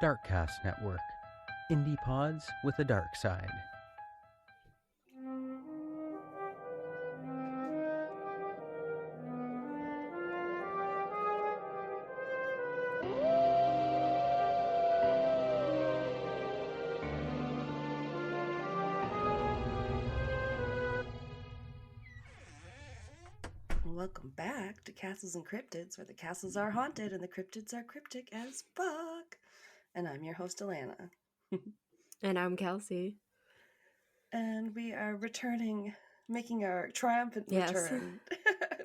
Darkcast Network. Indie pods with a dark side. Welcome back to Castles and Cryptids, where the castles are haunted and the cryptids are cryptic as fuck. And I'm your host, Alanna. And I'm Kelsey. And we are returning, making our triumphant return.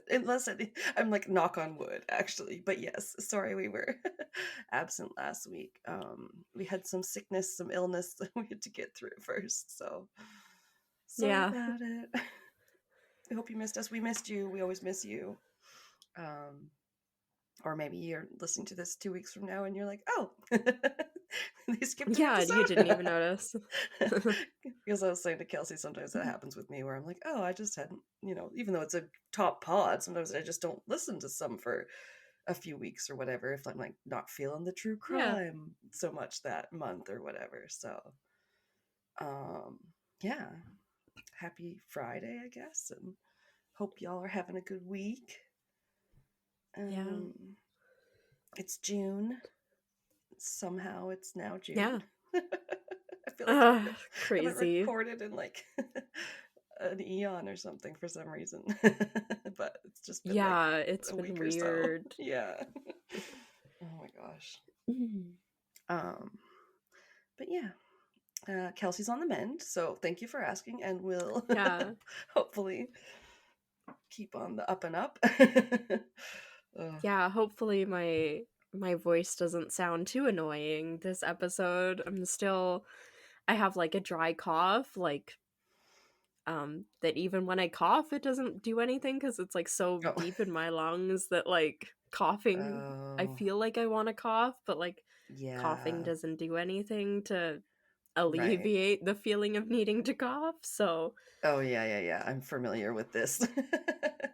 Unless I'm like, knock on wood, actually. But yes, sorry we were absent last week. We had some sickness, some illness that we had to get through first. So sorry about it. I hope you missed us. We missed you. We always miss you. Or maybe you're listening to this 2 weeks from now and you're like, oh, they skipped an episode. You didn't even notice. Because I was saying to Kelsey, sometimes that happens with me where I'm like, oh, I just hadn't, even though it's a top pod, sometimes I just don't listen to some for a few weeks or whatever if I'm like not feeling the true crime so much that month or whatever. So, happy Friday, I guess, and hope y'all are having a good week. It's June. Somehow it's now June. Yeah. I feel like crazy. I haven't recorded in like an eon or something for some reason. But it's just been it's been weird. So. Yeah. Oh my gosh. But yeah. Kelsey's on the mend, so thank you for asking, and we'll hopefully keep on the up and up. Hopefully my voice doesn't sound too annoying this episode. I have like a dry cough, like that even when I cough it doesn't do anything because it's like so deep in my lungs that like coughing I feel like I want to cough, but like coughing doesn't do anything to alleviate the feeling of needing to cough. So I'm familiar with this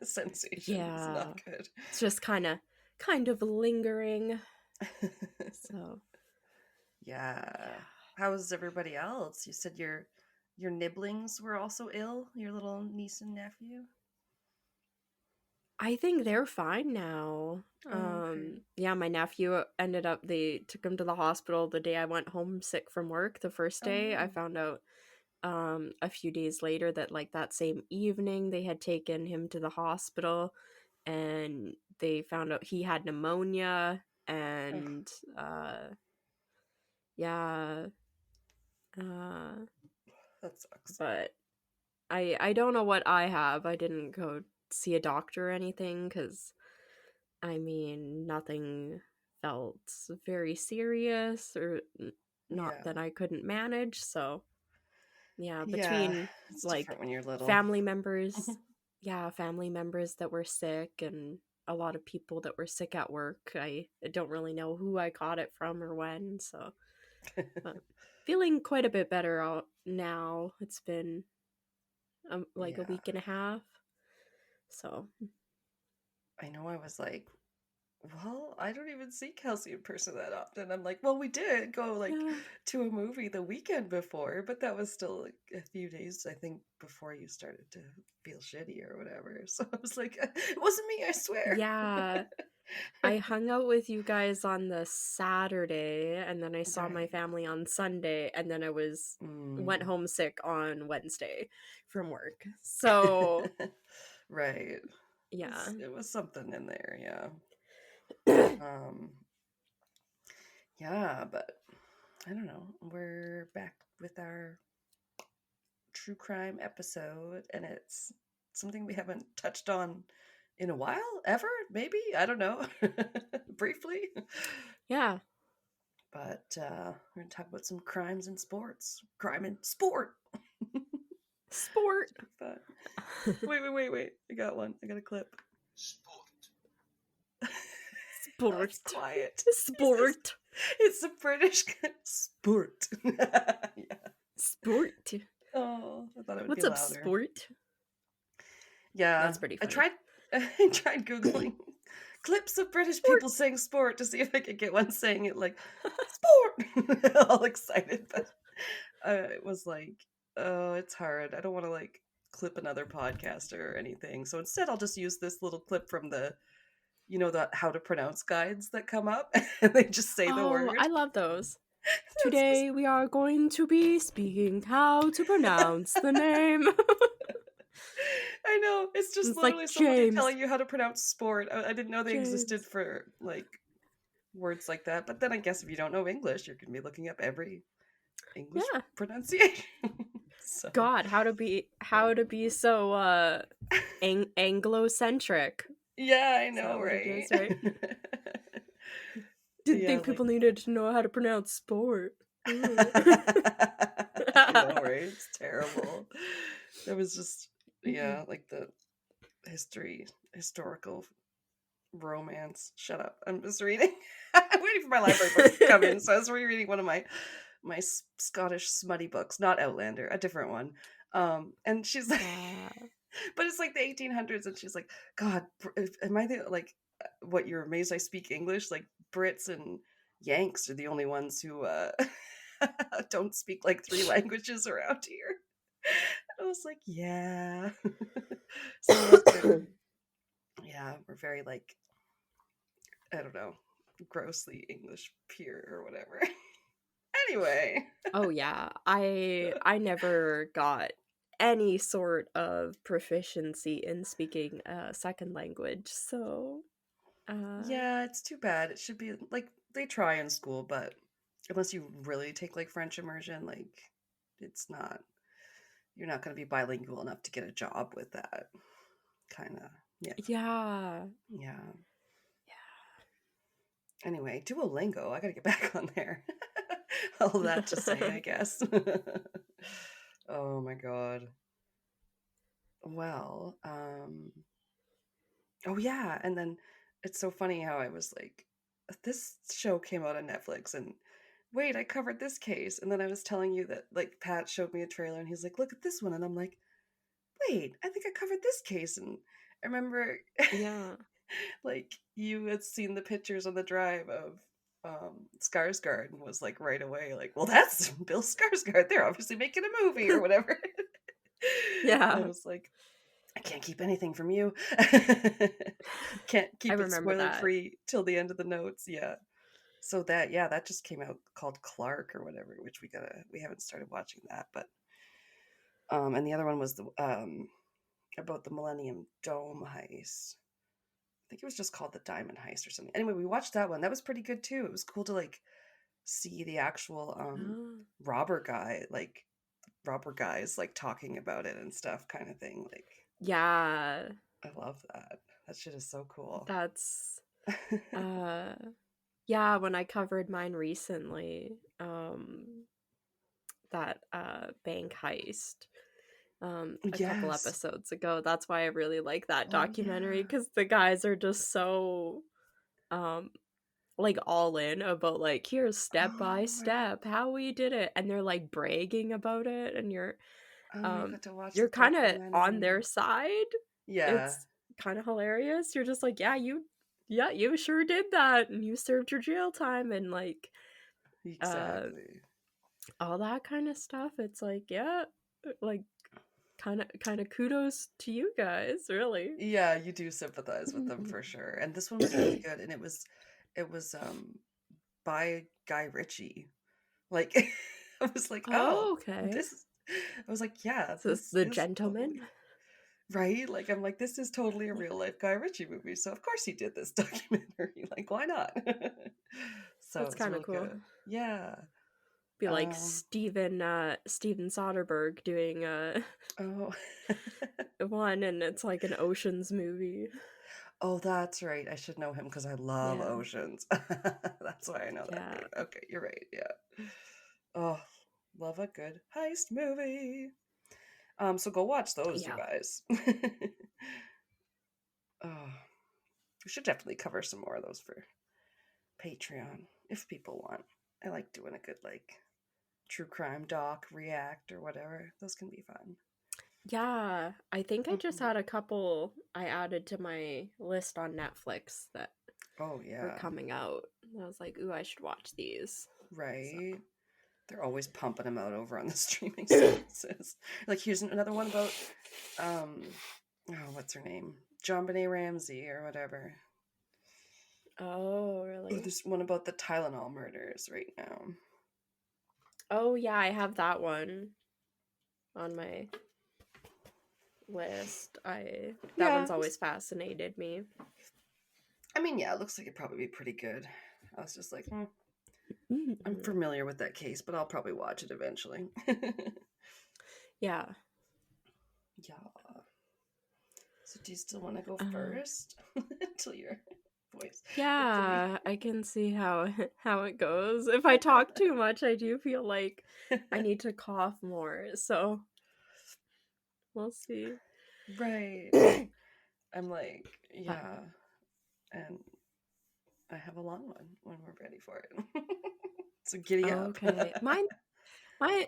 sensation. It's not good. It's just kind of lingering. So how's everybody else? You said your nibblings were also ill, your little niece and nephew. I think they're fine now. My nephew they took him to the hospital the day I went home sick from work. The first day I found out a few days later that like that same evening they had taken him to the hospital and they found out he had pneumonia and that sucks. But I don't know what I have. I didn't go see a doctor or anything because I mean nothing felt very serious or not that I couldn't manage. So between it's like when you're little. family members family members that were sick and a lot of people that were sick at work, I don't really know who I caught it from or when. So but feeling quite a bit better now. It's been a week and a half. So I know I was like, well, I don't even see Kelsey in person that often. I'm like, well, we did go to a movie the weekend before, but that was still like a few days, I think, before you started to feel shitty or whatever. So I was like, it wasn't me, I swear. Yeah. I hung out with you guys on the Saturday, and then I saw my family on Sunday, and then I went home sick on Wednesday from work. So right. Yeah. It was something in there, but I don't know. We're back with our true crime episode, and it's something we haven't touched on in a while, ever, maybe, I don't know. Briefly. Yeah. But we're gonna talk about some crimes in sports. Crime in sport. Sport. Wait. I got one. I got a clip. Sport. It's quiet. Sport. It's a British sport. Sport. Oh, I thought it would What's be up, louder. sport? Yeah, That's pretty funny. I tried googling clips of British Sport. people saying sport to see if I could get one saying it like sport, all excited. But it was like, oh, it's hard. I don't want to like clip another podcast or anything. So instead, I'll just use this little clip from the, the how to pronounce guides that come up, and they just say the Oh, word. I love those. That's Today we are going to be speaking how to pronounce the name. I know, it's just It's like literally somebody James. telling you how to pronounce sport. I didn't know they existed James. for like words like that. But then I guess if you don't know English, you're gonna be looking up every English Yeah. pronunciation. So God, how to be so Anglo-centric. yeah, I Is that know, what it right? is, right? Didn't Yeah, think people needed to know how to pronounce sport. I know, right? It's terrible. It was just like the historical romance. Shut up. I'm just reading. I'm waiting for my library books to come in, so I was rereading one of my Scottish smutty books, not Outlander, a different one. And she's like, but it's like the 1800s, and she's like, God, am I the what you're amazed I speak English? Like Brits and Yanks are the only ones who don't speak like 3 languages around here. I was like, yeah. So yeah, we're very like, I don't know, grossly English pure or whatever. Anyway. Oh yeah, I never got any sort of proficiency in speaking a second language, so yeah, it's too bad. It should be like they try in school, but unless you really take like French immersion, like it's not, you're not going to be bilingual enough to get a job with that kind of. yeah. Anyway, Duolingo, I gotta get back on there. All that to say, I guess. Oh my god. Well, oh yeah, and then it's so funny how I was like, this show came out on Netflix, and wait, I covered this case, and then I was telling you that like Pat showed me a trailer, and he's like, look at this one, and I'm like, wait, I think I covered this case, and I remember, Yeah. like you had seen the pictures on the drive of Skarsgård and was like right away like, well, that's Bill Skarsgård. They're obviously making a movie or whatever. Yeah. I was like, I can't keep anything from you. Can't keep it spoiler free till the end of the notes. Yeah. So that just came out called Clark or whatever, which we haven't started watching that, but and the other one was the about the Millennium Dome heist. I think it was just called the Diamond Heist or something. Anyway, we watched that one. That was pretty good too. It was cool to like see the actual robber guys like talking about it and stuff, kind of thing. Like, yeah, I love that. That shit is so cool. That's yeah, when I covered mine recently, that bank heist a couple episodes ago. That's why I really like that documentary, because the guys are just so like all in about like, here's step by step how we did it, and they're like bragging about it, and you're kind of on their side. It's kind of hilarious. You're just like, you sure did that, and you served your jail time, and like exactly all that kind of stuff. It's like, like kind of kudos to you guys, really. Yeah, you do sympathize with them for sure. And this one was really good, and it was by Guy Ritchie. Like, I was like, oh, okay. I was like, yeah, this The Gentleman, totally, right? Like, I'm like, this is totally a real life Guy Ritchie movie, so of course he did this documentary. Like, why not? So that's kind of cool. Good. Yeah, be like Steven Soderbergh doing one, and it's like an Oceans movie. Oh, that's right. I should know him because I love Oceans. That's why I know that name. Okay, you're right. Yeah. Oh, love a good heist movie. So go watch those, you guys. Oh, we should definitely cover some more of those for Patreon if people want. I like doing a good like true crime doc react or whatever. Those can be fun. Yeah, I think I just had a couple I added to my list on Netflix that were coming out. And I was like, ooh, I should watch these. Right. So. They're always pumping them out over on the streaming services. Like, here's another one about, what's her name? JonBenet Ramsey or whatever. Oh, really? Oh, there's one about the Tylenol murders right now. Oh, yeah, I have that one on my list. That one's always fascinated me. I mean, yeah, it looks like it'd probably be pretty good. I was just like, I'm familiar with that case, but I'll probably watch it eventually. Yeah. So do you still want to go first? Until your voice. Yeah, I can see how it goes. If I talk too much, I do feel like I need to cough more. So we'll see. Right. I'm like, yeah. And I have a long one when we're ready for it. So giddy up. Okay.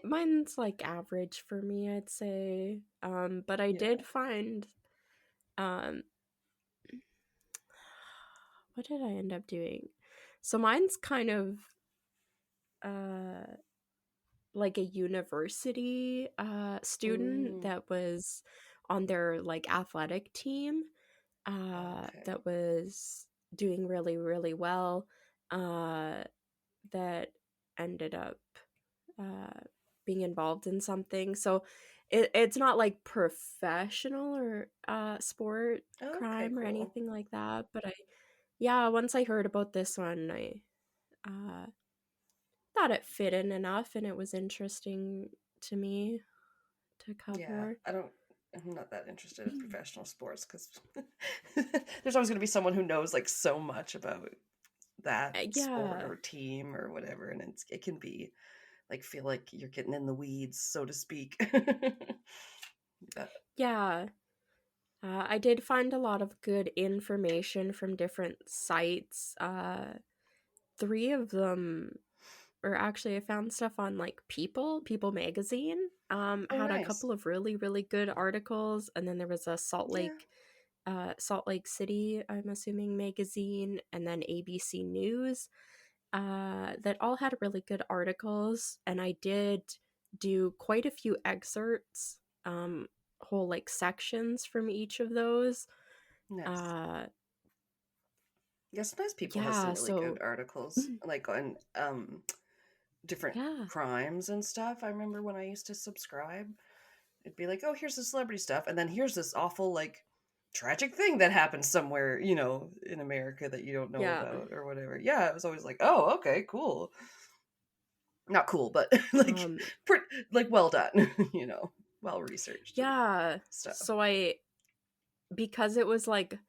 Mine's like average for me, I'd say. But I did find what did I end up doing? So mine's kind of like a university student that was on their like athletic team that was doing really, really well, that ended up being involved in something. So it's not like professional or sport crime or anything like that. But once I heard about this one, I thought it fit in enough and it was interesting to me to cover. Yeah, I'm not that interested in professional sports because there's always going to be someone who knows like so much about that sport or team or whatever, and it can be like feel like you're getting in the weeds, so to speak. I did find a lot of good information from different sites. 3 of them, or actually I found stuff on like People magazine had a couple of really, really good articles, and then there was a Salt Lake City, I'm assuming, magazine, and then ABC News that all had really good articles. And I did do quite a few excerpts, whole like sections from each of those. Nice. Sometimes People has some really good articles like on different crimes and stuff. I remember when I used to subscribe, it'd be like, oh, here's the celebrity stuff, and then here's this awful like tragic thing that happened somewhere, in America that you don't know about or whatever. Yeah, it was always like, oh, okay, cool. Not cool, but like like well done, well researched. Yeah. So because it was like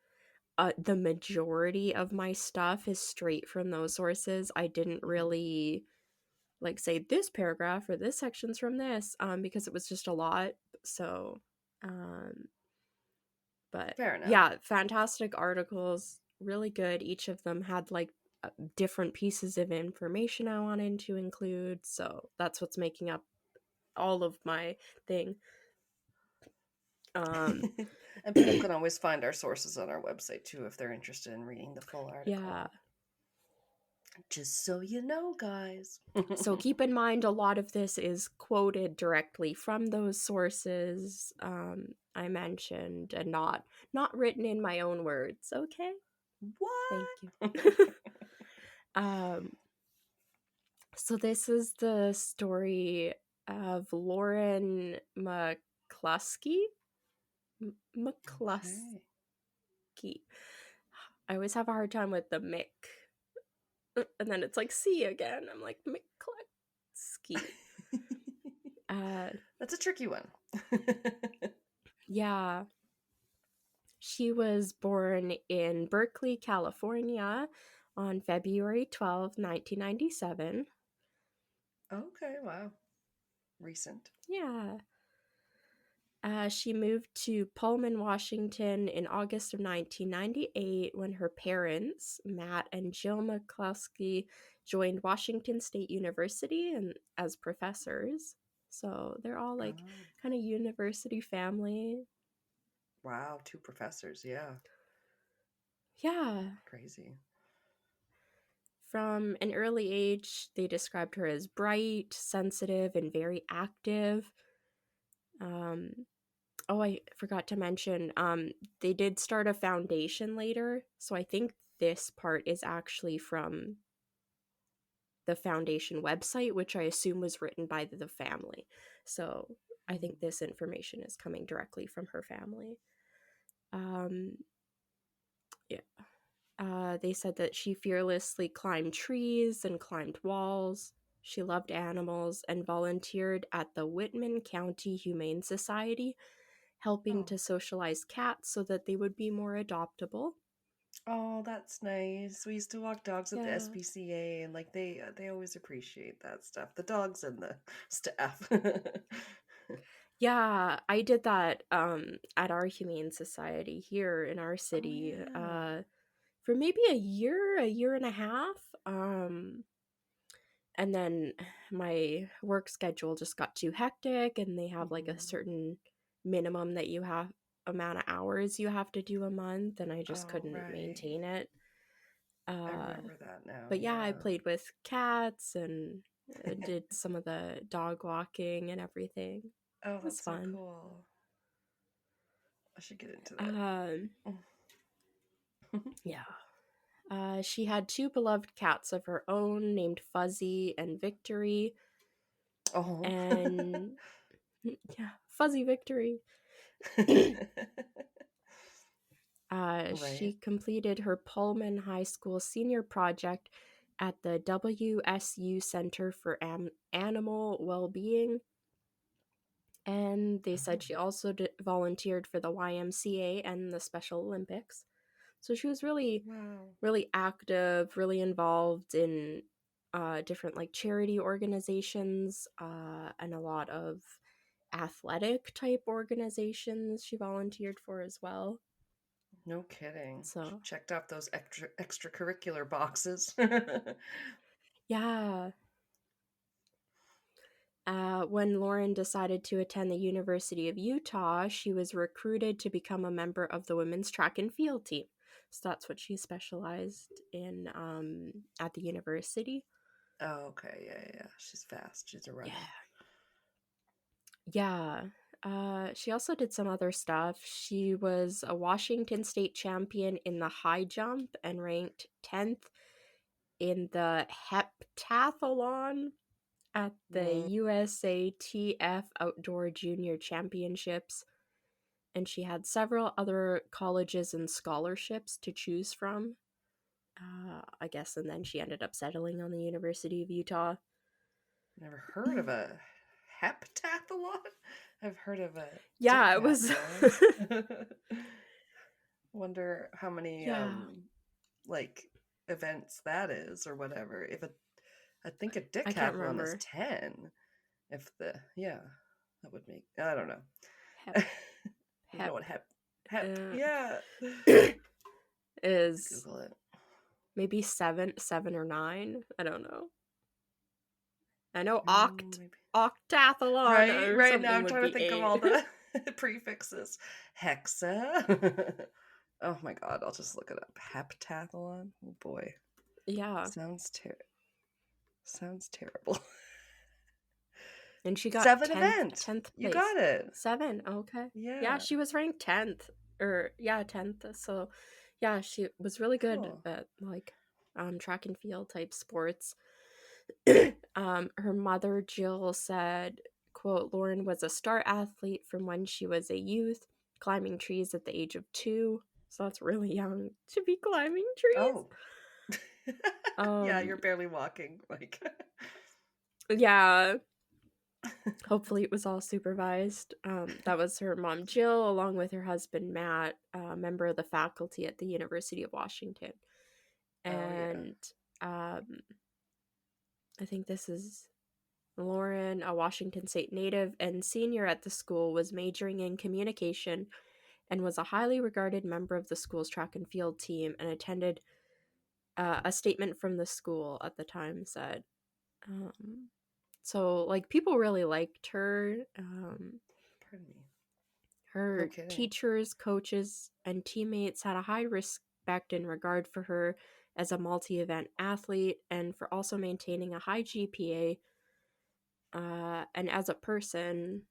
the majority of my stuff is straight from those sources, I didn't really like say this paragraph or this section's from this because it was just a lot. So but fair enough. Yeah, fantastic articles, really good. Each of them had like different pieces of information I wanted to include, so that's what's making up all of my thing. And people can always find our sources on our website too if they're interested in reading the full article. Yeah. Just so you know, guys. So keep in mind, a lot of this is quoted directly from those sources I mentioned, and not written in my own words. Okay. What? Thank you. So this is the story of Lauren McCluskey. McCluskey. Okay. I always have a hard time with the Mick. And then it's like C again. I'm like, McCluskey. That's a tricky one. Yeah. She was born in Berkeley, California on February 12, 1997. Okay, wow. Recent. Yeah. She moved to Pullman, Washington in August of 1998 when her parents, Matt and Jill McCluskey, joined Washington State University as professors. So they're all like kind of university family. Wow, 2 professors, yeah. Yeah. Crazy. From an early age, they described her as bright, sensitive, and very active. Oh, I forgot to mention, they did start a foundation later, so I think this part is actually from the foundation website, which I assume was written by the family. So I think this information is coming directly from her family. They said that she fearlessly climbed trees and climbed walls. She loved animals and volunteered at the Whitman County Humane Society, helping to socialize cats so that they would be more adoptable. Oh, that's nice. We used to walk dogs at the Yeah. SPCA, and like they always appreciate that stuff. The dogs and the staff. Yeah, I did that at our Humane Society here in our city for maybe a year and a half. And then my work schedule just got too hectic, and they have like a certain minimum that you have amount of hours you have to do a month, and I just couldn't maintain it. I remember that now. But yeah, I played with cats and did some of the dog walking and everything. Oh, It was that's so fun. cool. I should get into that. Yeah. She had 2 beloved cats of her own named Fuzzy and Victory. Oh. And yeah, Fuzzy Victory. She completed her Pullman High School senior project at the WSU Center for Animal Well-Being. And they said she also volunteered for the YMCA and the Special Olympics. So she was really, really active, really involved in different like charity organizations and a lot of athletic type organizations she volunteered for as well. No kidding. So checked off those extracurricular boxes. yeah. When Lauren decided to attend the University of Utah, she was recruited to become a member of the women's track and field team. So that's what she specialized in at the university. Oh, okay. Yeah. She's fast. She's a runner. Yeah. She also did some other stuff. She was a Washington State champion in the high jump and ranked 10th in the heptathlon at the USATF Outdoor Junior Championships. And she had several other colleges and scholarships to choose from, I guess, and then she ended up settling on the University of Utah. Never heard of a heptathlon? I've heard of a it was wonder how many like events that is or whatever. I think a decathlon is 10. If that would make, I don't know. You know what hep is Google it. Maybe 7 or 9. I don't know. I know octathlon. Right now I'm trying to think 8. of all the prefixes. Hexa. Oh my god, I'll just look it up. Heptathlon. Oh boy. Yeah. Sounds terrible. And she got 7 10th, events. 10th place. You got it. 7. Okay. Yeah. She was ranked 10th. 10th. So yeah, she was really good at like track and field type sports. Her mother Jill said, quote, Lauren was a star athlete from when she was a youth, climbing trees at the age of 2. So that's really young to be climbing trees. Oh. Yeah, you're barely walking. Like yeah. Hopefully it was all supervised. That was her mom Jill, along with her husband Matt, a member of the faculty at the University of Washington. And I think this is Lauren, a Washington State native and senior at the school, was majoring in communication and was a highly regarded member of the school's track and field team, and attended a statement from the school at the time said, So, like, people really liked her. Pardon me. No Her kidding. teachers, coaches, and teammates had a high respect and regard for her as a multi-event athlete and for also maintaining a high GPA. And as a person,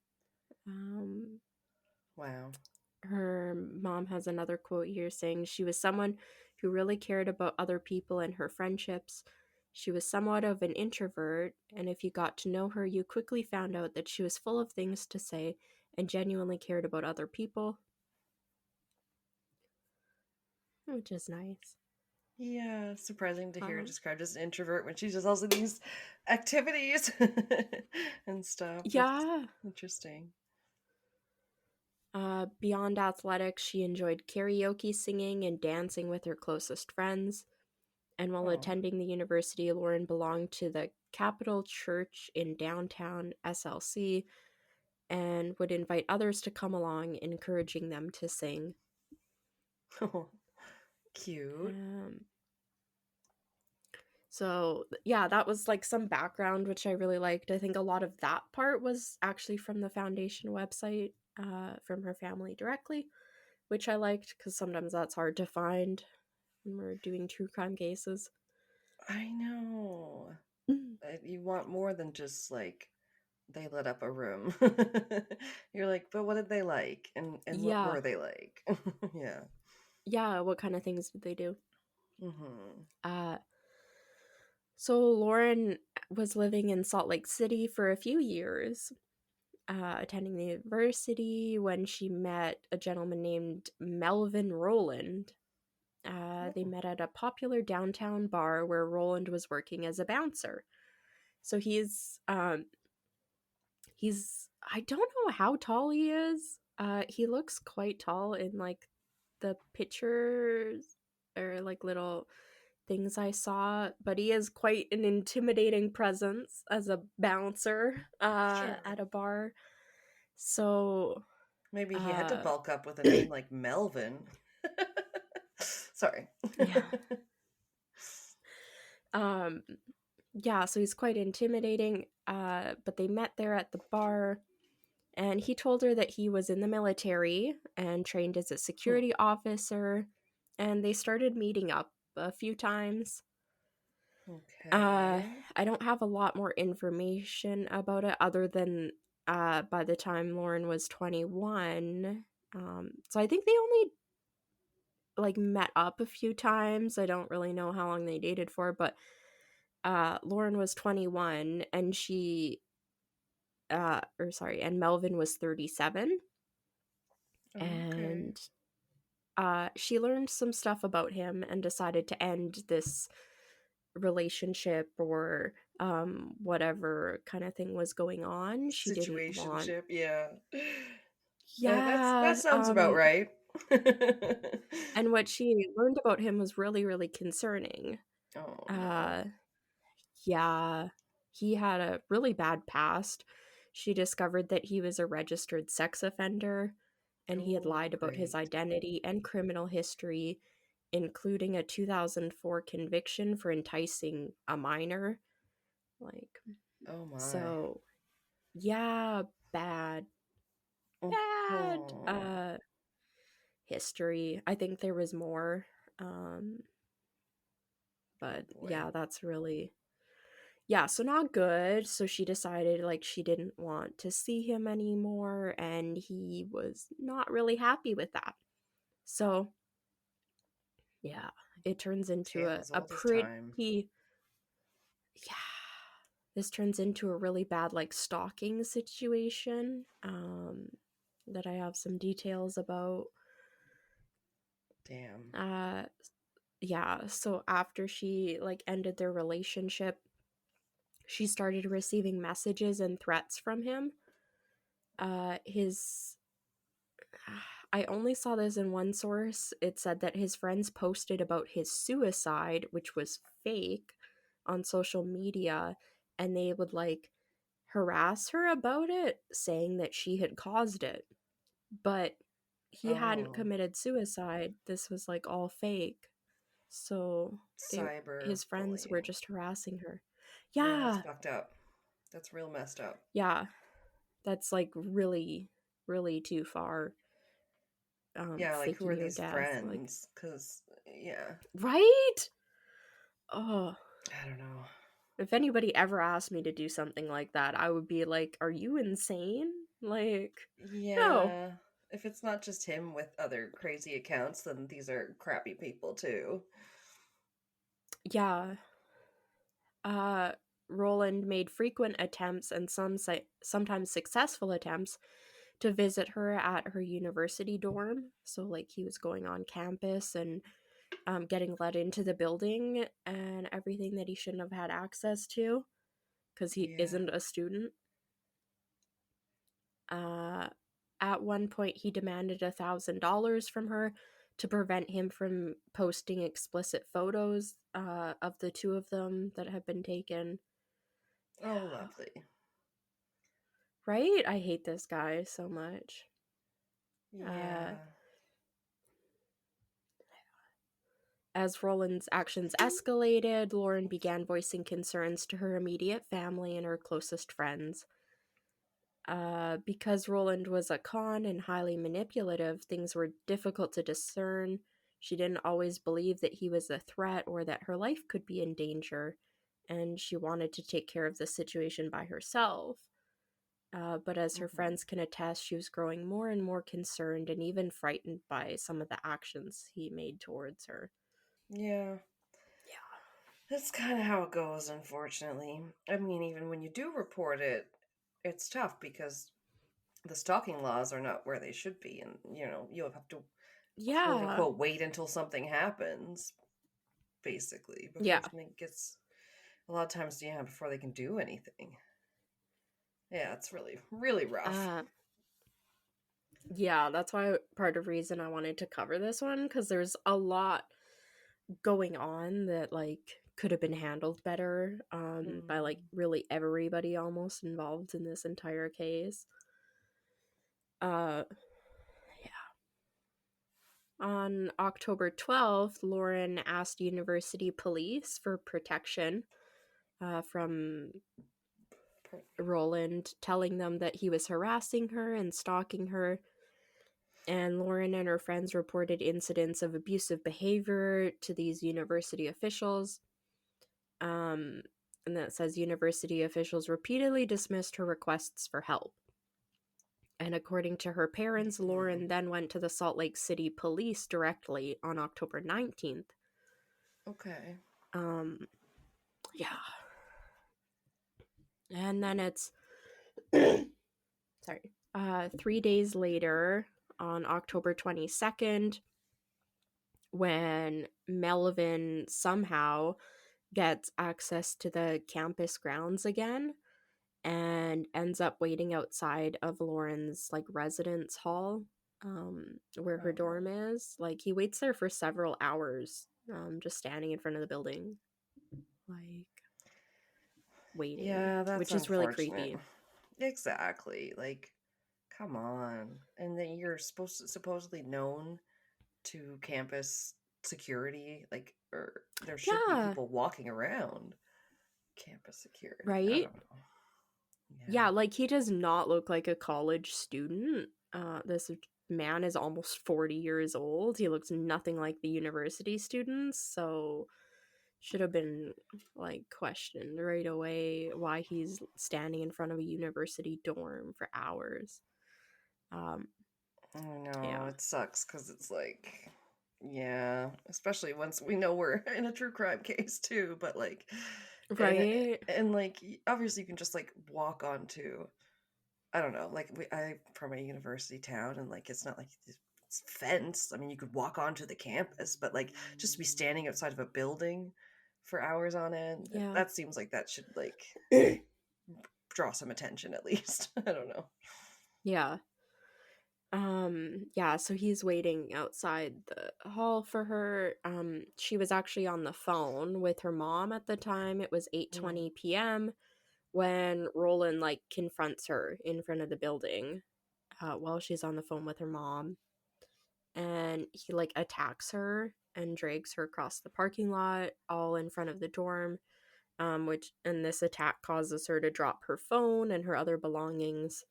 Wow. her mom has another quote here saying she was someone who really cared about other people and her friendships. She was somewhat of an introvert, and if you got to know her, you quickly found out that she was full of things to say and genuinely cared about other people, which is nice. Yeah, surprising to hear her described as an introvert when she does also these activities and stuff. That's Yeah. interesting. Beyond athletics, she enjoyed karaoke singing and dancing with her closest friends. And while attending the university, Lauren belonged to the Capitol Church in downtown SLC and would invite others to come along, encouraging them to sing. Oh, cute. So, yeah, that was like some background, which I really liked. I think a lot of that part was actually from the foundation website, from her family directly, which I liked because sometimes that's hard to find when we're doing true crime cases. I know. You want more than just like they lit up a room. You're like, but what did they like? And what Yeah. were they like? Yeah. Yeah, what kind of things did they do? Mm-hmm. So Lauren was living in Salt Lake City for a few years, attending the university when she met a gentleman named Melvin Rowland. They met at a popular downtown bar where Rowland was working as a bouncer. So he's I don't know how tall he is. He looks quite tall in like the pictures or like little things I saw, but he is quite an intimidating presence as a bouncer Sure. at a bar. So Maybe he had to bulk up with a name like Melvin. Sorry. yeah. Yeah, so he's quite intimidating. But they met there at the bar, and he told her that he was in the military and trained as a security officer, and they started meeting up a few times. Okay. I don't have a lot more information about it other than by the time Lauren was 21. So I think they only like met up a few times. I don't really know how long they dated for, but Lauren was 21 and and Melvin was 37. Okay. And she learned some stuff about him and decided to end this relationship or whatever kind of thing was going on. She didn't want. Situationship, yeah. That Yeah. sounds about right. And what she learned about him was really, really concerning. Oh no. Uh yeah. He had a really bad past. She discovered that he was a registered sex offender and he had Oh lied about his great. identity and criminal history, including a 2004 conviction for enticing a minor. Like, Oh my. so yeah, bad bad Oh history. I think there was more, um but boy. yeah, that's really, yeah, so not good. So she decided like she didn't want to see him anymore, and he was not really happy with that. So yeah, it turns into Tale as a old as pretty, time. yeah, this turns into a really bad like stalking situation, that I have some details about. Damn. Yeah, so after she like ended their relationship, she started receiving messages and threats from him. His I only saw this in one source. It said that his friends posted about his suicide, which was fake, on social media, and they would like harass her about it, saying that she had caused it. But he hadn't Oh. committed suicide. This was like all fake. So Cyber his friends were bullying. just harassing her. Yeah, that's Yeah. fucked up. That's real messed up. Yeah, that's like really, really too far. Yeah, like who are Faking her these death, like, friends? Because, yeah, right? Oh, I don't know. if anybody ever asked me to do something like that, I would be like, "Are you insane?" Like, no. Yeah, if it's not just him with other crazy accounts, then these are crappy people too. Yeah. Uh, Roland made frequent attempts and sometimes successful attempts to visit her at her university dorm. So, like, he was going on campus and getting let into the building and everything that he shouldn't have had access to because he Yeah. isn't a student. At one point, he demanded $1,000 from her to prevent him from posting explicit photos of the two of them that had been taken. Oh, lovely. Right? I hate this guy so much. Yeah. As Roland's actions escalated, Lauren began voicing concerns to her immediate family and her closest friends. Because Roland was a con and highly manipulative, things were difficult to discern. She didn't always believe that he was a threat or that her life could be in danger, and she wanted to take care of the situation by herself. But as her Mhm. friends can attest, she was growing more and more concerned and even frightened by some of the actions he made towards her. Yeah. Yeah. That's kind of how it goes, unfortunately. I mean, even when you do report it, it's tough because the stalking laws are not where they should be, and you'll have to quote Yeah. unquote wait until something happens, basically, before Yeah. something gets. A lot of times, yeah, before they can do anything. Yeah, it's really, really rough. Uh, yeah, that's why part of reason I wanted to cover this one, because there's a lot going on that like could have been handled better by like Mm. really everybody almost involved in this entire case. Uh on October 12th, Lauren asked university police for protection from Roland, telling them that he was harassing her and stalking her. And Lauren and her friends reported incidents of abusive behavior to these university officials. Um, and that says university officials repeatedly dismissed her requests for help. And according to her parents, Mm. Lauren then went to the Salt Lake City police directly on October 19th. Okay. Um, yeah. And then it's, sorry, 3 days later, on October 22nd, when Melvin somehow gets access to the campus grounds again and ends up waiting outside of Lauren's like residence hall, where her Oh dorm no. is. Like he waits there for several hours, just standing in front of the building, like waiting, Yeah, that's which is really unfortunate. creepy. Exactly. Like, come on. And then you're supposedly known to campus security, like, or there should be Yeah, people walking around campus security. I right? don't know. Yeah. Yeah, like he does not look like a college student. This man is almost 40 years old. He looks nothing like the university students, so should have been like questioned right away why he's standing in front of a university dorm for hours. Um, I know yeah. it sucks because it's like, yeah, especially once we know we're in a true crime case too. But like, and Right? and like, obviously you can just like walk onto. I don't know, like I from a university town, and like it's not like it's fenced. I mean, you could walk onto the campus, but like just to be standing outside of a building for hours on end, Yeah. that seems like that should like draw some attention at least. I don't know. Yeah. Yeah, so he's waiting outside the hall for her. She was actually on the phone with her mom at the time. It was Mm. 8:20 p.m. when Roland like confronts her in front of the building while she's on the phone with her mom, and he like attacks her and drags her across the parking lot all in front of the dorm. and this attack causes her to drop her phone and her other belongings.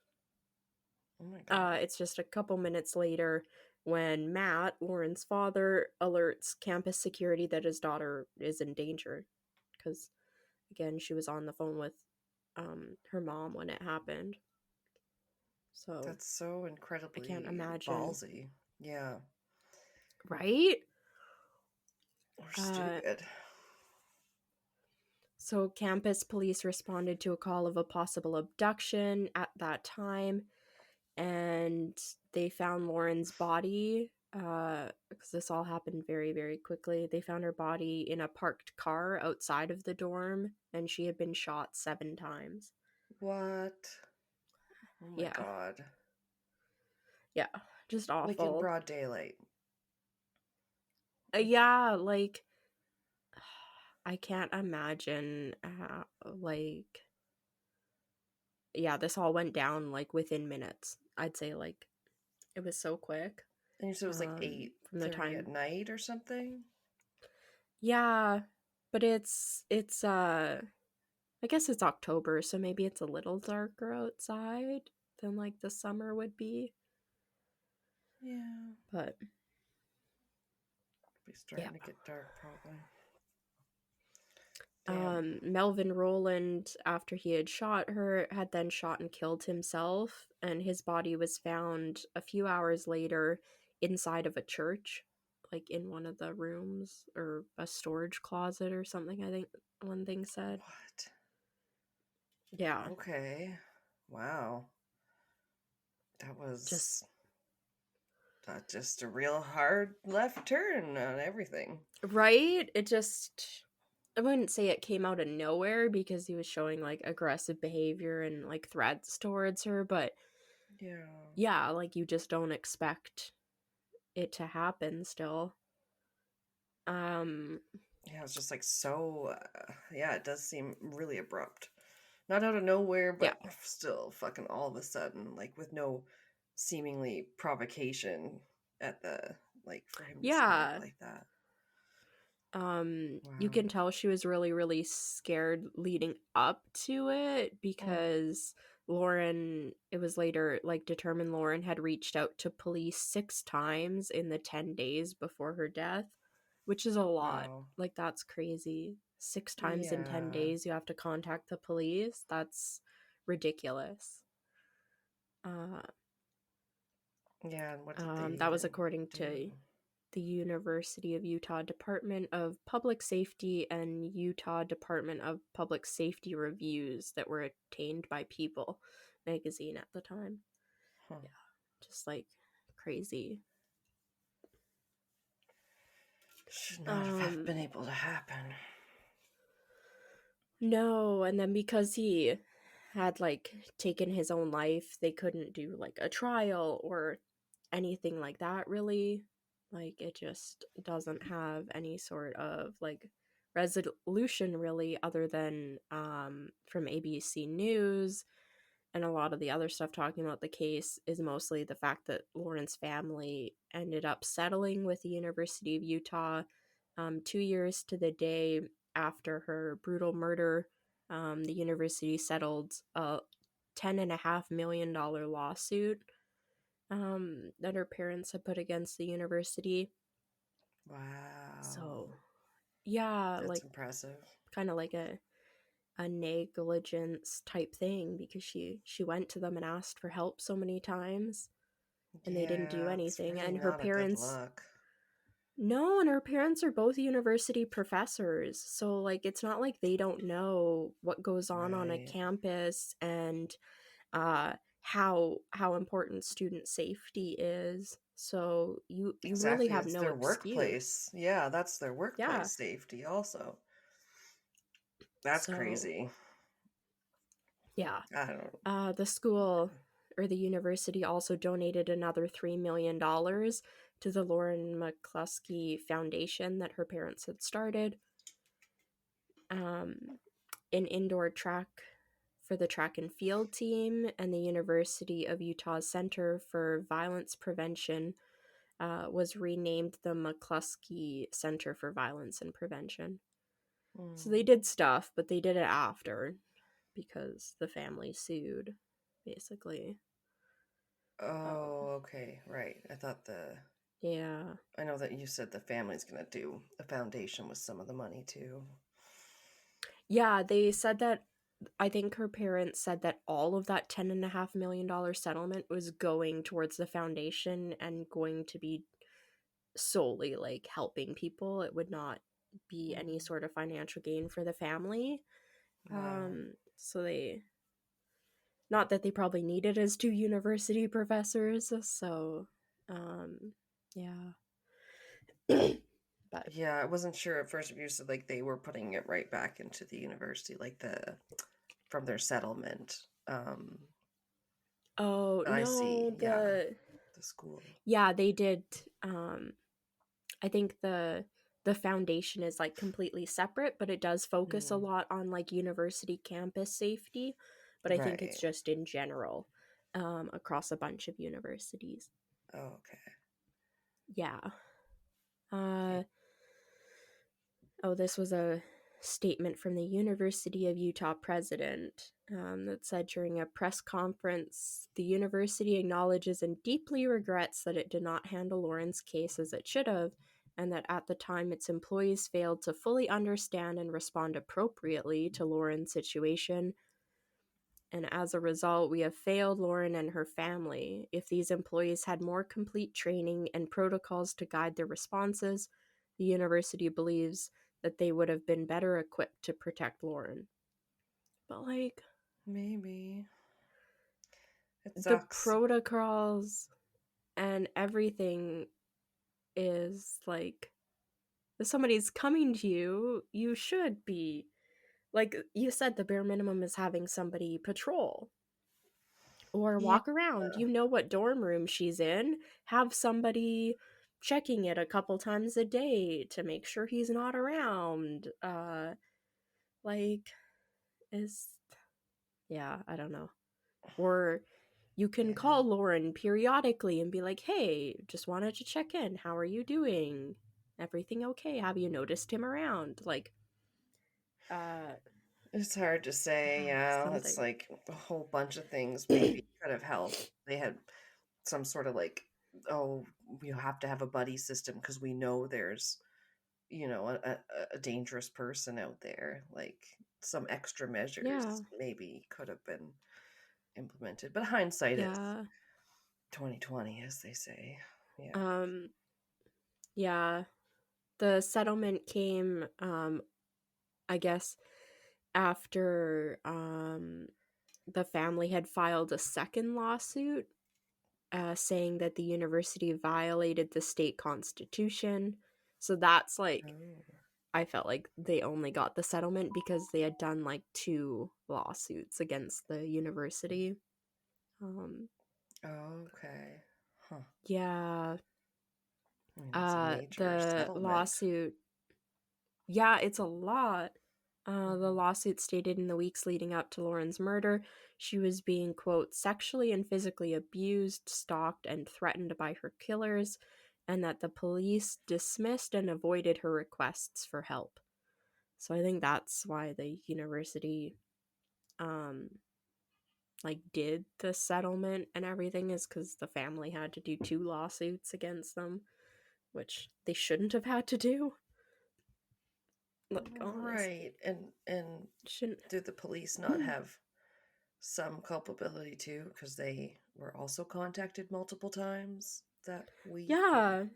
Oh my God. It's just a couple minutes later when Matt, Lauren's father, alerts campus security that his daughter is in danger. Because, again, she was on the phone with her mom when it happened. So That's so I incredibly can't imagine. ballsy. Yeah. Right? Or stupid. So campus police responded to a call of a possible abduction at that time, and they found Lauren's body, because this all happened very, very quickly. They found her body in a parked car outside of the dorm, and she had been shot 7 times. What? Oh my Yeah. God. Yeah, just awful. Like in broad daylight. Yeah, like, I can't imagine how, like, yeah, this all went down, like, within minutes. I'd say, like, it was so quick. And you said it was like From the 8:30 time. at night or something? Yeah, but it's I guess it's October, so maybe it's a little darker outside than like the summer would be. Yeah. But Be starting to get dark probably. Melvin Rowland, after he had shot her, had then shot and killed himself, and his body was found a few hours later inside of a church, like in one of the rooms or a storage closet or something, I think one thing said. What? Yeah. Okay. Wow. That was just a real hard left turn on everything. Right? I wouldn't say it came out of nowhere because he was showing like aggressive behavior and like threats towards her, but yeah, like you just don't expect it to happen still. Yeah, it's just like so yeah, it does seem really abrupt. Not out of nowhere, but still fucking all of a sudden, like with no seemingly provocation at the like for him to snap like that. Wow. You can tell she was really, really scared leading up to it because it was later like determined Lauren had reached out to police 6 times in the 10 days before her death, which is a lot. Wow. Like, that's crazy. 6 times in 10 days you have to contact the police. That's ridiculous. Yeah, and what did they that was according do? to the University of Utah Department of Public Safety and Utah Department of Public Safety reviews that were obtained by People magazine at the time. Yeah, just like crazy. Should not have been able to happen. No, and then because he had like taken his own life, they couldn't do like a trial or anything like that really. Like it just doesn't have any sort of like resolution really, other than from ABC News, and a lot of the other stuff talking about the case is mostly the fact that Lauren's family ended up settling with the University of Utah 2 years to the day after her brutal murder. The university settled a $10.5 million lawsuit that her parents had put against the university. Wow. So, yeah, that's like impressive. Kind of like a negligence type thing, because she went to them and asked for help so many times, and they didn't do anything. Really and her parents, no, and her parents are both university professors, so like it's not like they don't know what goes on a campus and how important student safety is. So you really have no their excuse. Workplace. Yeah, that's their workplace safety also. That's crazy. Yeah. I don't the school or the university also donated another $3 million to the Lauren McCluskey Foundation that her parents had started. An indoor track for the track and field team, and the University of Utah's Center for Violence Prevention was renamed the McCluskey Center for Violence and Prevention. So they did stuff, but they did it after because the family sued, basically. Oh, okay, right. Yeah. I know that you said the family's gonna do a foundation with some of the money too. Yeah, they said that, I think her parents said that all of that $10.5 million settlement was going towards the foundation and going to be solely like helping people. It would not be any sort of financial gain for the family. Wow. So they, not that they probably need it as 2 university professors, so yeah. But Yeah, I wasn't sure at first if you said like they were putting it right back into the university, like from their settlement. oh I see. no, Yeah, the school. yeah, they did. I think the foundation is like completely separate, but it does focus a Mm, lot on like university campus safety. But I think it's right. just in general, across a bunch of universities. Okay. Yeah. Okay. Uh, oh, this was a statement from the University of Utah president, that said during a press conference, the university acknowledges and deeply regrets that it did not handle Lauren's case as it should have, and that at the time its employees failed to fully understand and respond appropriately to Lauren's situation. And as a result, we have failed Lauren and her family. If these employees had more complete training and protocols to guide their responses, the university believes that they would have been better equipped to protect Lauren. But, like, Maybe. It the sucks. protocols and everything is like, if somebody's coming to you, you should be. Like you said, the bare minimum is having somebody patrol or Yeah. walk around. You know what dorm room she's in. Have somebody checking it a couple times a day to make sure he's not around. Like is yeah, I don't know. Or you can Yeah. call Lauren periodically and be like, "Hey, just wanted to check in. How are you doing? Everything okay? Have you noticed him around?" Like uh It's hard to say. yeah, Yeah, it's something. like a whole bunch of things maybe could have helped. They had some sort of like, oh, you have to have a buddy system because we know there's, a dangerous person out there. Like some extra Yeah. measures maybe could have been implemented. But hindsight is Yeah. 2020, as they say. Yeah. Um yeah. The settlement came, I guess, after the family had filed a second lawsuit, saying that the university violated the state constitution. So that's like, Oh. I felt like they only got the settlement because they had done like 2 lawsuits against the university. Um, Okay. Huh. yeah, I mean, that's a major the settlement. lawsuit, yeah, it's a lot. The Mhm. lawsuit stated in the weeks leading up to Lauren's murder, she was being, quote, sexually and physically abused, stalked, and threatened by her killers, and that the police dismissed and avoided her requests for help. So I think that's why the university, um, like, did the settlement and everything, is because the family had to do 2 lawsuits against them, which they shouldn't have had to do. Like, Right. honestly. And Shouldn't. did the police not have some culpability too because they were also contacted multiple times that week? And Yeah.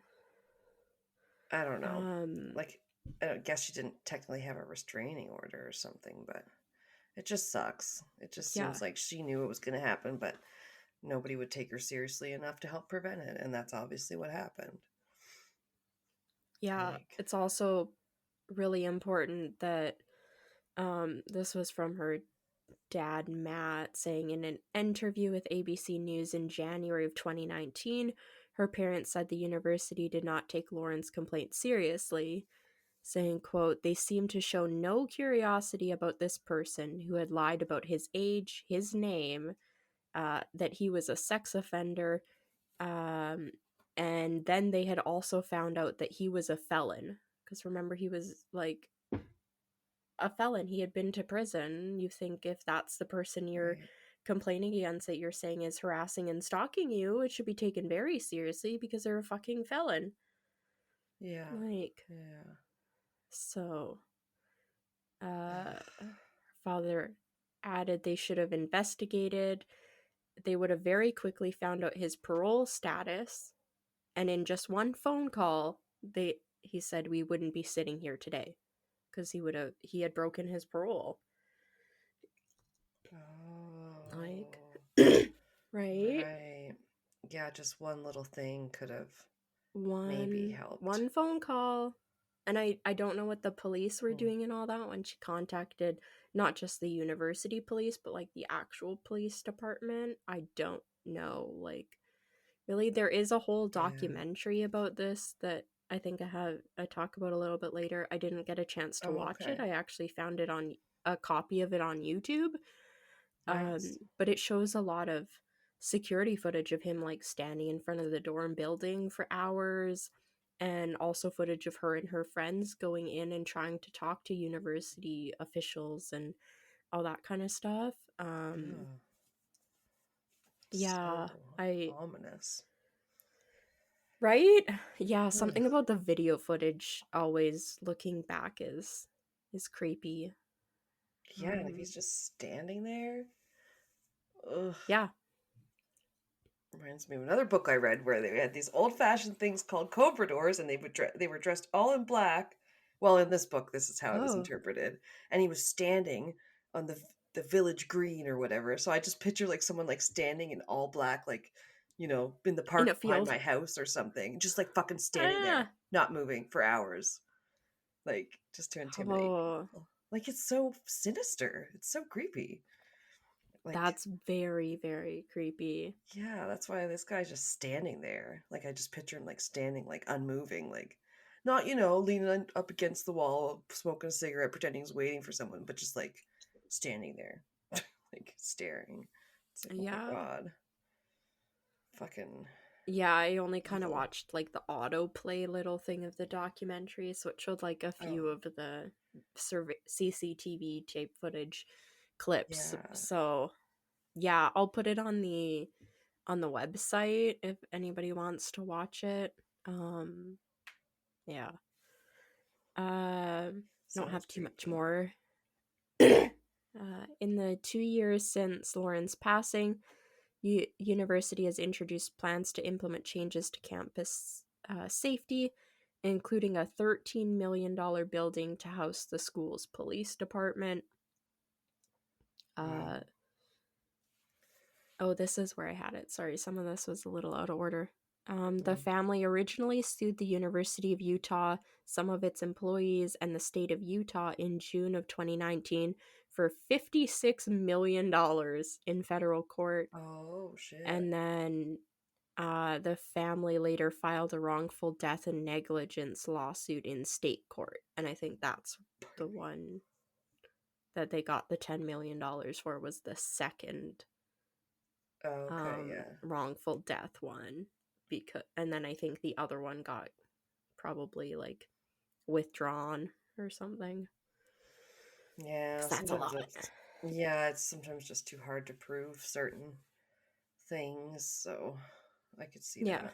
I don't know. Um, Like, I guess she didn't technically have a restraining order or something, but it just sucks. It just yeah. seems like she knew it was going to happen, but nobody would take her seriously enough to help prevent it. And that's obviously what happened. Yeah. Like, It's also really important that, this was from her dad, Matt, saying in an interview with ABC News in January of 2019, her parents said the university did not take Lauren's complaint seriously, saying, quote, they seemed to show no curiosity about this person who had lied about his age, his name, that he was a sex offender, um, and then they had also found out that he was a felon. Because remember, he was like a felon. He had been to prison. You think if that's the person you're Right. complaining against that you're saying is harassing and stalking you, it should be taken very seriously because they're a fucking felon. Yeah. Like, Yeah. so, father added they should have investigated. They would have very quickly found out his parole status, and in just one phone call, he said we wouldn't be sitting here today because he had broken his parole. Oh. Like, right? Right. Yeah, just one little thing could have maybe helped. One phone call. And I don't know what the police were doing and all that when she contacted not just the university police, but like the actual police department. I don't know. Like, really, there is a whole documentary about this that I think I talk about a little bit later. I didn't get a chance to watch it. I actually found it on a copy of it on YouTube. Nice. But it shows a lot of security footage of him like standing in front of the dorm building for hours, and also footage of her and her friends going in and trying to talk to university officials and all that kind of stuff. Yeah, so ominous. right? Yeah, something about the video footage always looking back is creepy. Yeah, and if he's just standing there. Ugh. Yeah. Reminds me of another book I read where they had these old-fashioned things called cobradors, and they were dressed all in black. Well, in this book, this is how it was interpreted, and he was standing on the village green or whatever. So I just picture like someone like standing in all black, like in the In a park behind field. my house or something, just like fucking standing there, not moving for hours, like just to intimidate people. Like it's so sinister. It's so creepy. Like, that's very, very creepy. Yeah, that's why this guy's just standing there. Like I just picture him like standing, like unmoving, like not leaning up against the wall, smoking a cigarette, pretending he's waiting for someone, but just like standing there, like staring. It's like, oh my god, fucking. Yeah, I only kind of watched like the autoplay little thing of the documentary, so it showed like a few of the CCTV tape footage clips. Yeah. So yeah, I'll put it on the website if anybody wants to watch it. Yeah. Don't have too much more. In the 2 years since Lauren's passing, university has introduced plans to implement changes to campus safety, including a $13 million building to house the school's police department. Oh, this is where I had it. Sorry, some of this was a little out of order. The family originally sued the University of Utah, some of its employees, and the state of Utah in June of 2019 for $56 million in federal court. Oh, shit. And then the family later filed a wrongful death and negligence lawsuit in state court. And I think that's the one that they got the $10 million for, was the second wrongful death one. And then I think the other one got probably like withdrawn or something. Yeah, that's a lot. It's sometimes just too hard to prove certain things, so I could see that.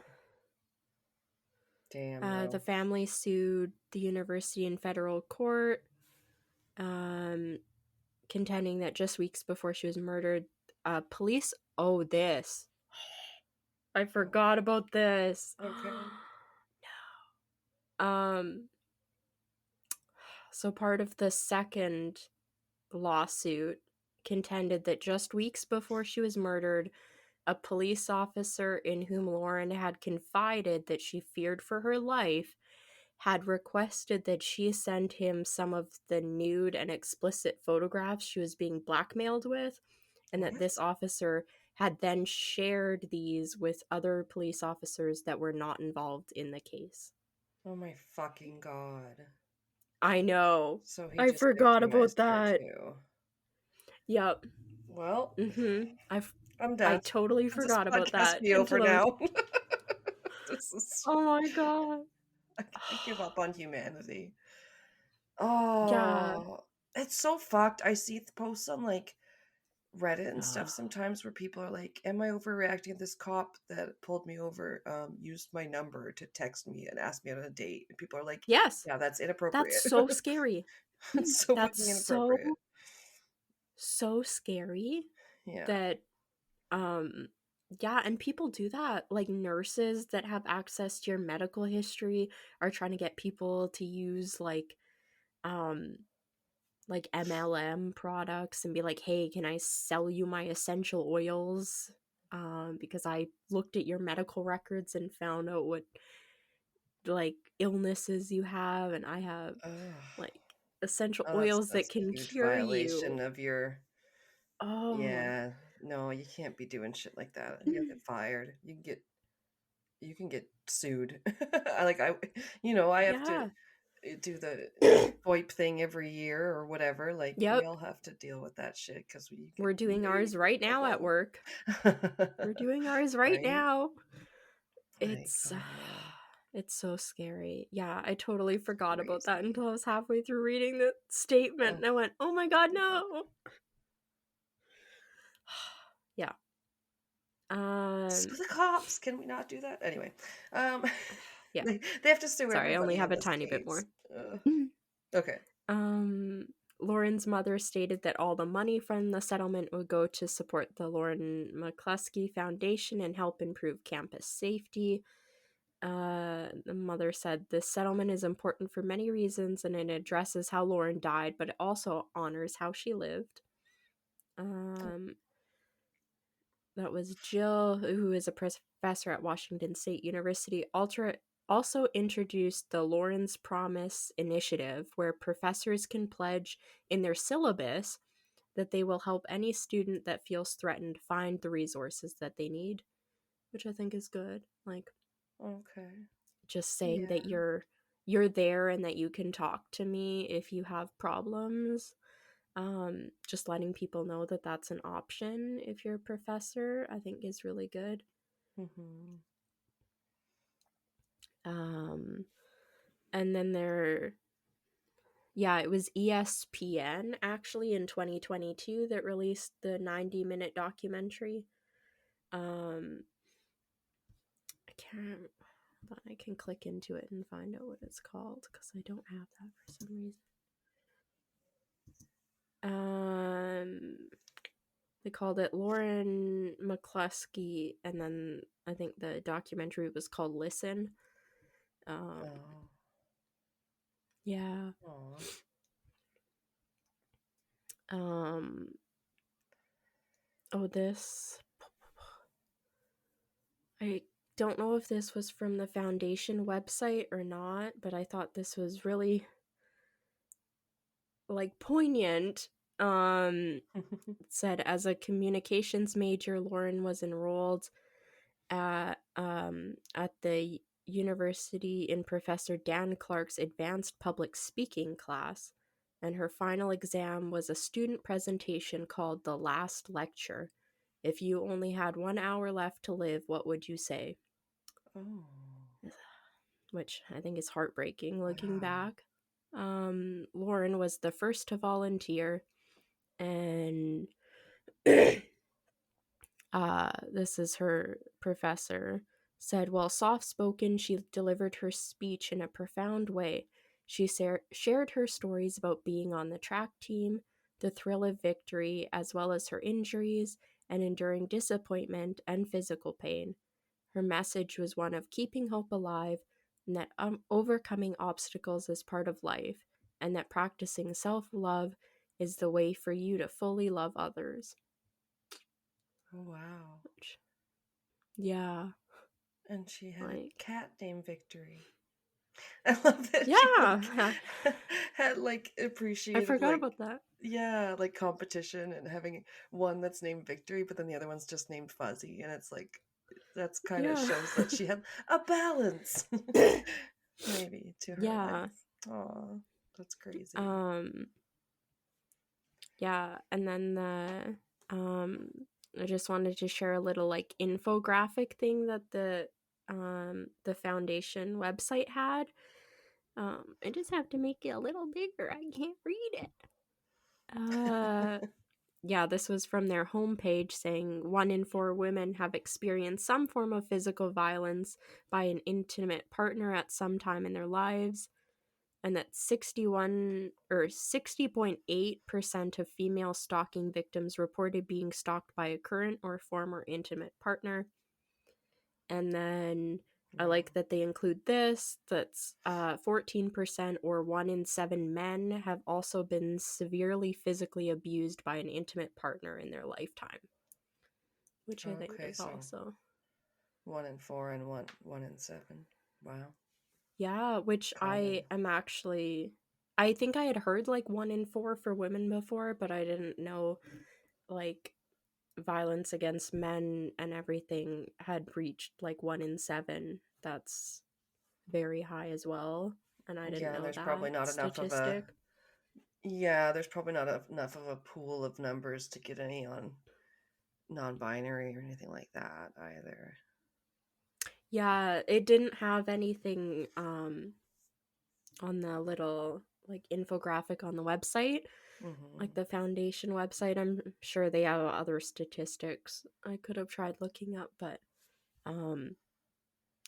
Damn. The family sued the university in federal court, contending that just weeks before she was murdered, police. Oh, this. I forgot about this. Okay. No. So part of the second lawsuit contended that just weeks before she was murdered, a police officer in whom Lauren had confided that she feared for her life had requested that she send him some of the nude and explicit photographs she was being blackmailed with, and that this officer had then shared these with other police officers that were not involved in the case. Oh my fucking god. I know. So I forgot about that. Yep. Well, I'm done. I totally forgot about that. Be over now. Oh my god. I give up on humanity. Oh. Yeah. It's so fucked. I see posts on like Reddit and stuff sometimes where people are like, "Am I overreacting? This cop that pulled me over used my number to text me and ask me on a date." And people are like, Yes. "Yeah, that's That's inappropriate." so scary. It's so That's fucking inappropriate. so scary Yeah. that yeah, and people do that. Like nurses that have access to your medical history are trying to get people to use like MLM products and be like, "Hey, can I sell you my essential oils? Because I looked at your medical records and found out what like illnesses you have, and I have Ugh. like essential Oh, oils that that's a can huge cure you." violation of your. Oh, Yeah. No, you can't be doing shit like that. You'll get fired. You can get sued. I have to yeah. do the VoIP thing every year or whatever. Like we Yep. all have to deal with that shit because we get We're doing way ours right in now at trouble. work. We're doing ours right Right? now. My It's God. it's so scary. Yeah, I totally forgot about that Crazy. until I was halfway through reading the statement Oh, and I went, "Oh my god, God. no." Yeah. Sue the cops. Can we not do that? Anyway, um, Yeah. they have to sue Sorry, I only everybody in have a this tiny bit case. more. Okay. Lauren's mother stated that all the money from the settlement would go to support the Lauren McCluskey Foundation and help improve campus safety. The mother said this settlement is important for many reasons and it addresses how Lauren died, but it also honors how she lived. That was Jill, who is a professor at Washington State University, also introduced the Lauren's Promise initiative, where professors can pledge in their syllabus that they will help any student that feels threatened find the resources that they need, which I think is good. Like, Okay. just saying that Yeah. you're there and that you can talk to me if you have problems. Just letting people know that that's an option if you're a professor, I think is really good. Mm-hmm. And then it was ESPN actually in 2022 that released the 90-minute documentary. I can click into it and find out what it's called because I don't have that for some reason. They called it Lauren McCluskey, and then I think the documentary was called Listen. Oh. Yeah. Aw. This. I don't know if this was from the foundation website or not, but I thought this was really like poignant. It said as a communications major, Lauren was enrolled at the university in Professor Dan Clark's advanced public speaking class, and her final exam was a student presentation called The Last Lecture. If you only had 1 hour left to live, what would you say? Oh. Which I think is heartbreaking looking Wow. back. Lauren was the first to volunteer, and this is her professor, said, while soft-spoken, she delivered her speech in a profound way. She shared her stories about being on the track team, the thrill of victory, as well as her injuries and enduring disappointment and physical pain. Her message was one of keeping hope alive and that overcoming obstacles is part of life, and that practicing self-love is the way for you to fully love others. Oh, wow. Yeah. And she had a Like, cat named Victory. I love that she yeah. had like I appreciated forgot like about that. like competition and having one that's named Victory, but then the other one's just named Fuzzy, and it's like that's kind of Yeah. shows that she had a balance maybe to her Yeah. life. Aw, that's crazy. Yeah, and then I just wanted to share a little like infographic thing that the foundation website had. I just have to make it a little bigger. I can't read it. Yeah, this was from their homepage saying 1 in 4 women have experienced some form of physical violence by an intimate partner at some time in their lives, and that 60.8% of female stalking victims reported being stalked by a current or former intimate partner. And then I like that they include this, that's 14% or 1 in 7 men have also been severely physically abused by an intimate partner in their lifetime, which I think is so also 1 in 4 and 1 in 7. Wow. Yeah, which Common. I am actually, I think I had heard like 1 in 4 for women before, but I didn't know like violence against men and everything had reached like 1 in 7. That's very high as well, and I didn't know there's that probably not statistic. there's probably not enough of a pool of numbers to get any on non-binary or anything like that either. Yeah, it didn't have anything on the little like infographic on the website, like the foundation website. I'm sure they have other statistics I could have tried looking up, but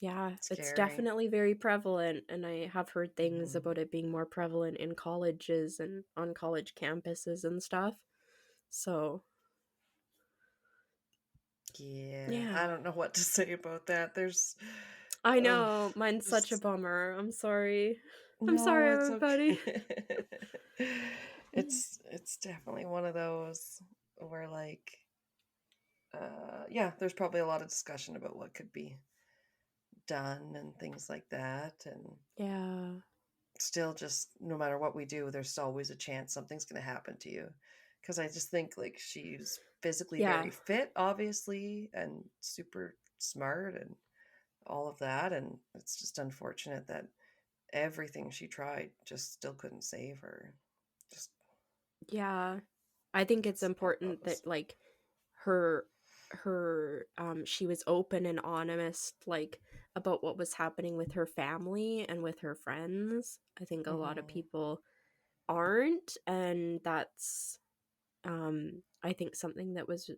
yeah, it's definitely very prevalent, and I have heard things about it being more prevalent in colleges and on college campuses and stuff. So yeah, I don't know what to say about that. I know, mine's such a bummer. I'm sorry. I'm No, sorry, it's everybody. okay. It's definitely one of those where like there's probably a lot of discussion about what could be done and things like that, and Yeah. still just no matter what we do, there's always a chance something's going to happen to you, because I just think like she's physically very fit, obviously, and super smart and all of that, and it's just unfortunate that everything she tried just still couldn't save her. Just Yeah. I think it's important that like her she was open and honest like about what was happening with her family and with her friends. I think a lot of people aren't, and that's I think something that was,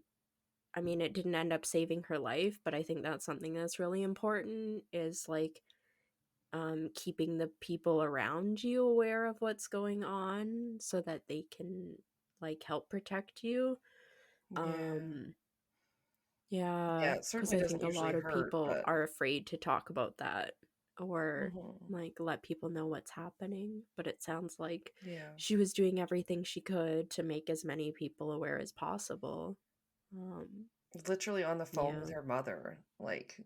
I mean, it didn't end up saving her life, but I think that's something that's really important, is like keeping the people around you aware of what's going on so that they can like help protect you. Yeah, it because certainly I doesn't think a usually lot of hurt, people but are afraid to talk about that or like let people know what's happening. But it sounds like she was doing everything she could to make as many people aware as possible. Literally on the phone with her mother, like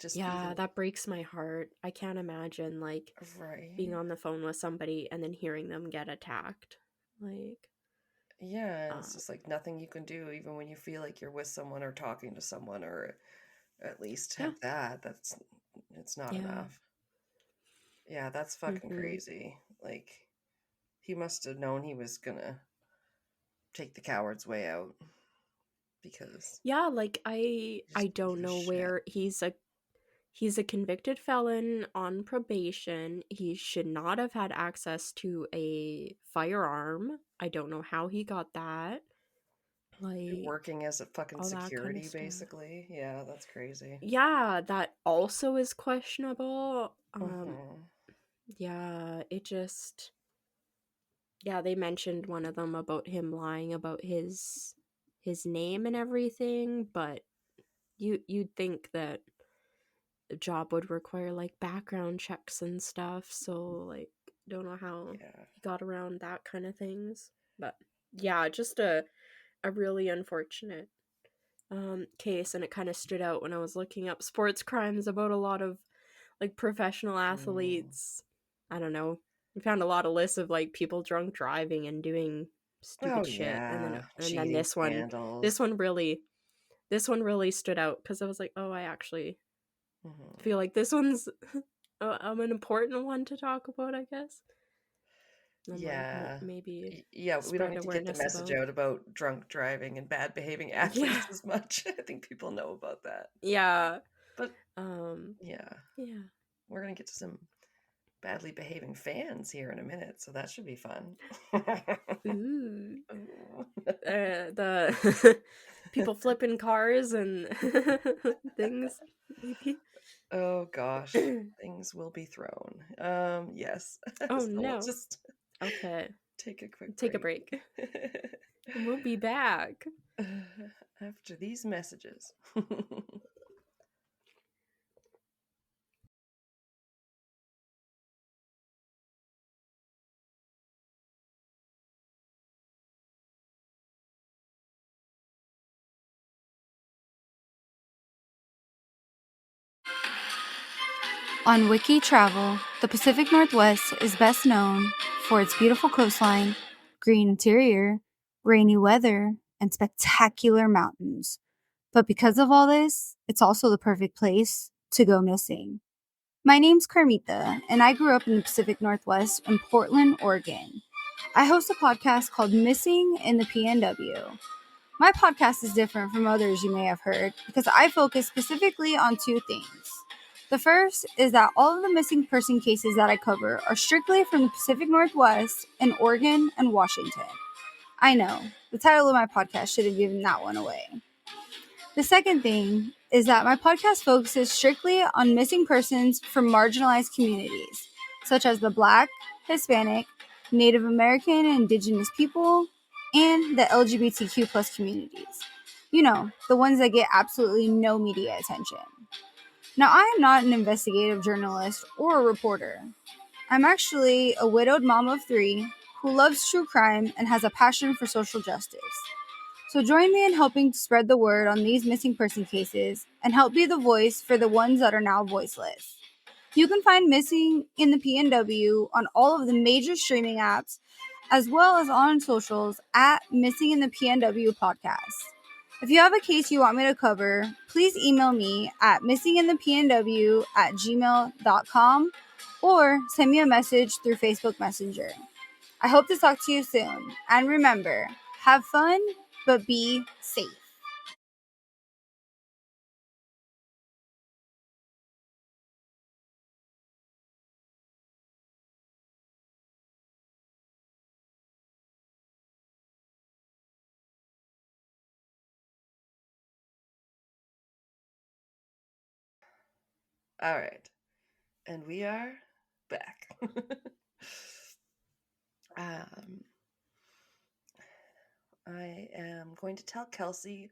just Yeah, even that breaks my heart. I can't imagine like being on the phone with somebody and then hearing them get attacked. Like, it's just like nothing you can do, even when you feel like you're with someone or talking to someone, or at least have it's not enough. Yeah, that's fucking crazy. Like, he must have known he was gonna take the coward's way out, because yeah, like I don't know where he's a convicted felon on probation. He should not have had access to a firearm. I don't know how he got that. Like, working as a fucking all that kind of security, stuff. basically. Yeah, that's crazy. Yeah, that also is questionable. Yeah, it just, yeah, they mentioned one of them about him lying about his name and everything, but you'd think that the job would require like background checks and stuff, so like don't know how he got around that kind of things. But yeah, just a really unfortunate case, and it kind of stood out when I was looking up sports crimes about a lot of like professional athletes. I don't know, we found a lot of lists of like people drunk driving and doing stupid shit, and then this one really stood out because I was like, oh, I actually feel like this one's an important one to talk about, I guess. And like maybe we don't spread need to get the awareness message about. out about drunk driving and bad behaving athletes as much. I think people know about that. Yeah. But Yeah. we're gonna get to some badly behaving fans here in a minute, so that should be fun. Ooh. The people flipping cars and things, maybe. Oh gosh, things will be thrown. Yes. Oh So we'll no. just Okay. take a quick Take a break. break. We'll be back. After these messages. On Wiki Travel, the Pacific Northwest is best known for its beautiful coastline, green interior, rainy weather, and spectacular mountains. But because of all this, it's also the perfect place to go missing. My name's Carmita, and I grew up in the Pacific Northwest in Portland, Oregon. I host a podcast called Missing in the PNW. My podcast is different from others you may have heard because I focus specifically on two things. The first is that all of the missing person cases that I cover are strictly from the Pacific Northwest and Oregon and Washington. I know, the title of my podcast should have given that one away. The second thing is that my podcast focuses strictly on missing persons from marginalized communities, such as the Black, Hispanic, Native American and Indigenous people, and the LGBTQ plus communities. You know, the ones that get absolutely no media attention. Now, I am not an investigative journalist or a reporter. I'm actually a widowed mom of 3 who loves true crime and has a passion for social justice. So join me in helping to spread the word on these missing person cases and help be the voice for the ones that are now voiceless. You can find Missing in the PNW on all of the major streaming apps as well as on socials at Missing in the PNW podcast. If you have a case you want me to cover, please email me at missinginthepnw@gmail.com or send me a message through Facebook Messenger. I hope to talk to you soon. And remember, have fun, but be safe. All right. And we are back. I am going to tell Kelsey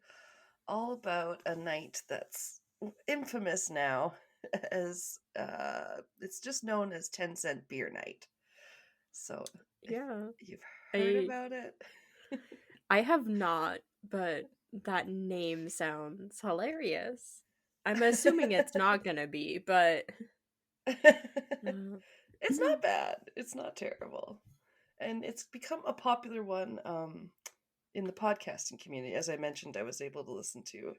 all about a night that's infamous now as it's just known as 10-cent beer night. So Yeah. you've heard about it? I have not, but that name sounds hilarious. I'm assuming it's not gonna be, but It's not bad. It's not terrible. And it's become a popular one in the podcasting community. As I mentioned, I was able to listen to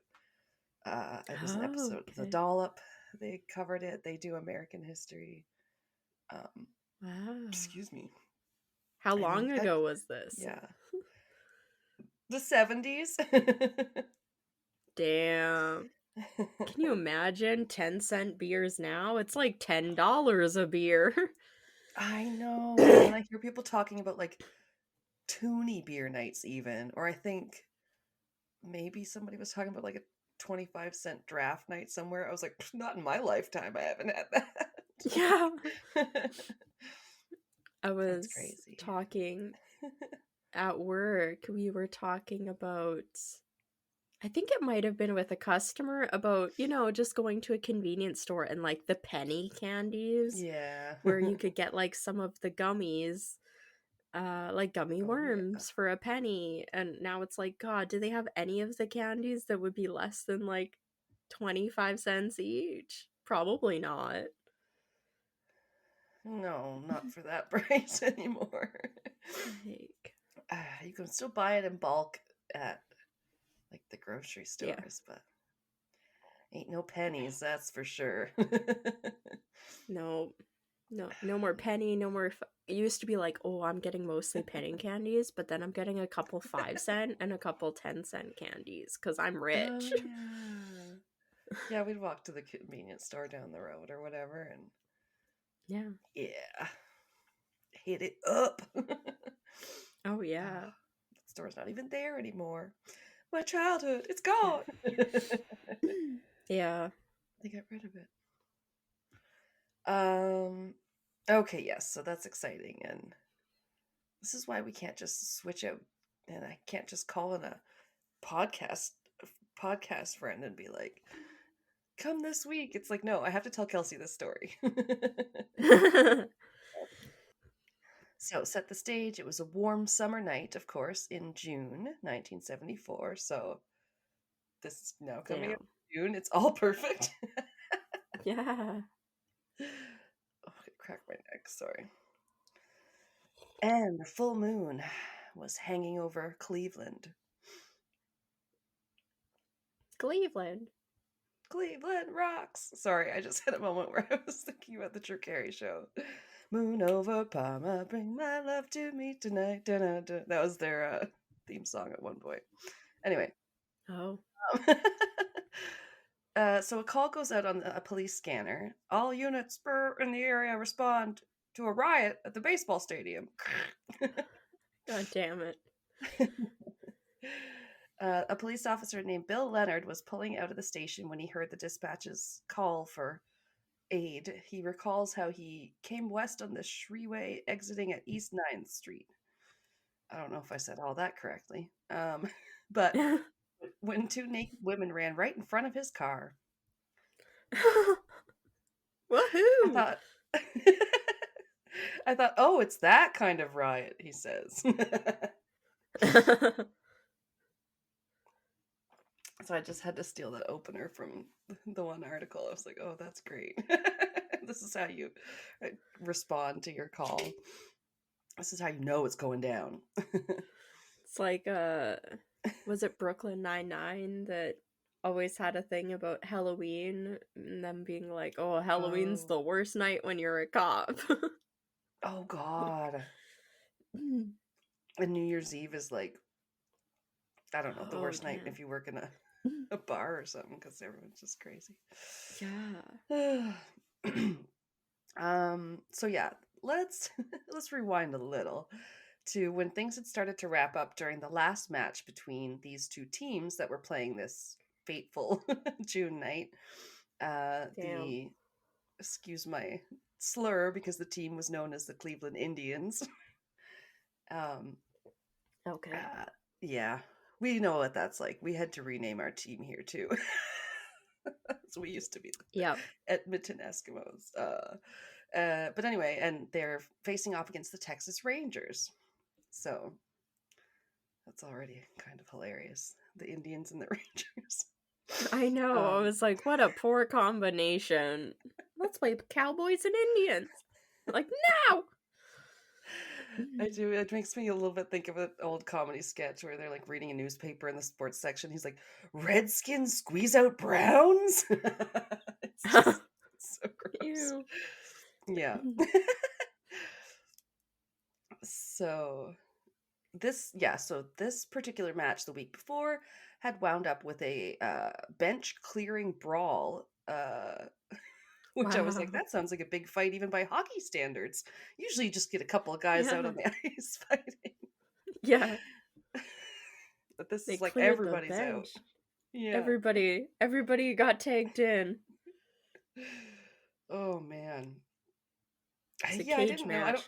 it was an episode of The Dollop. They covered it. They do American history. Wow. Excuse me. How long ago was this? Yeah. The 70s. Damn. Can you imagine 10-cent beers now? It's like $10 a beer. I know. And I hear people talking about like toonie beer nights even, or I think maybe somebody was talking about like a 25-cent draft night somewhere. I was like, not in my lifetime. I haven't had that. Yeah. I was crazy. talking at work. We were talking about, I think it might have been with a customer about, just going to a convenience store and like the penny candies. Yeah. Where you could get like some of the gummies, like gummy worms for a penny. And now it's like, God, do they have any of the candies that would be less than like 25 cents each? Probably not. No, not for that price anymore. You can still buy it in bulk at like the grocery stores, but ain't no pennies, that's for sure. No more penny, no more. It used to be like, oh, I'm getting mostly penny candies, but then I'm getting a couple 5-cent and a couple 10-cent candies because I'm rich. Yeah, we'd walk to the convenience store down the road or whatever, and Yeah. Yeah. Hit it up. Oh, yeah. The store's not even there anymore. My childhood, it's gone. Yeah. They got rid of it. Okay, yes, so that's exciting, and this is why we can't just switch out, and I can't just call in a podcast friend and be like, come this week. It's like, no, I have to tell Kelsey this story. So, set the stage. It was a warm summer night, of course, in June 1974. So, this is now coming out in June. It's all perfect. Yeah. Oh, I cracked my neck. Sorry. And the full moon was hanging over Cleveland. Cleveland rocks. Sorry, I just had a moment where I was thinking about the Drew Carey show. Moon over Parma, bring my love to me tonight. Da-da-da. That was their theme song at one point. Anyway. Oh. So a call goes out on a police scanner. All units in the area respond to a riot at the baseball stadium. God damn it. A police officer named Bill Leonard was pulling out of the station when he heard the dispatch's call for aid. He recalls how he came west on the Shreeway, exiting at East 9th Street. I don't know if I said all that correctly. But when two naked women ran right in front of his car. Woohoo! I thought, oh, it's that kind of riot, he says. So I just had to steal that opener from the one article. I was like, oh, that's great. This is how you respond to your call. This is how you know it's going down. It's like, was it Brooklyn Nine-Nine that always had a thing about Halloween and them being like, oh, Halloween's the worst night when you're a cop. Oh, God. And New Year's Eve is like, I don't know, the worst night if you work in a bar or something, because everyone's just crazy. Yeah. So yeah, let's rewind a little to when things had started to wrap up during the last match between these two teams that were playing this fateful June night. Excuse my slur, because the team was known as the Cleveland Indians. Okay. Yeah, we know what that's like. We had to rename our team here too. So we used to be Edmonton Eskimos. But anyway, and they're facing off against the Texas Rangers. So that's already kind of hilarious. The Indians and the Rangers. I know. I was like, what a poor combination. Let's play Cowboys and Indians. Like, no! I do. It makes me a little bit think of an old comedy sketch where they're like reading a newspaper in the sports section. He's like, Redskins squeeze out Browns? It's just so gross. Ew. Yeah. So this particular match the week before had wound up with a bench clearing brawl, which I was like, that sounds like a big fight even by hockey standards. Usually you just get a couple of guys out on the ice fighting. Yeah. But this is like everybody's out. Yeah. Everybody got tagged in. Oh man. It's a cage match.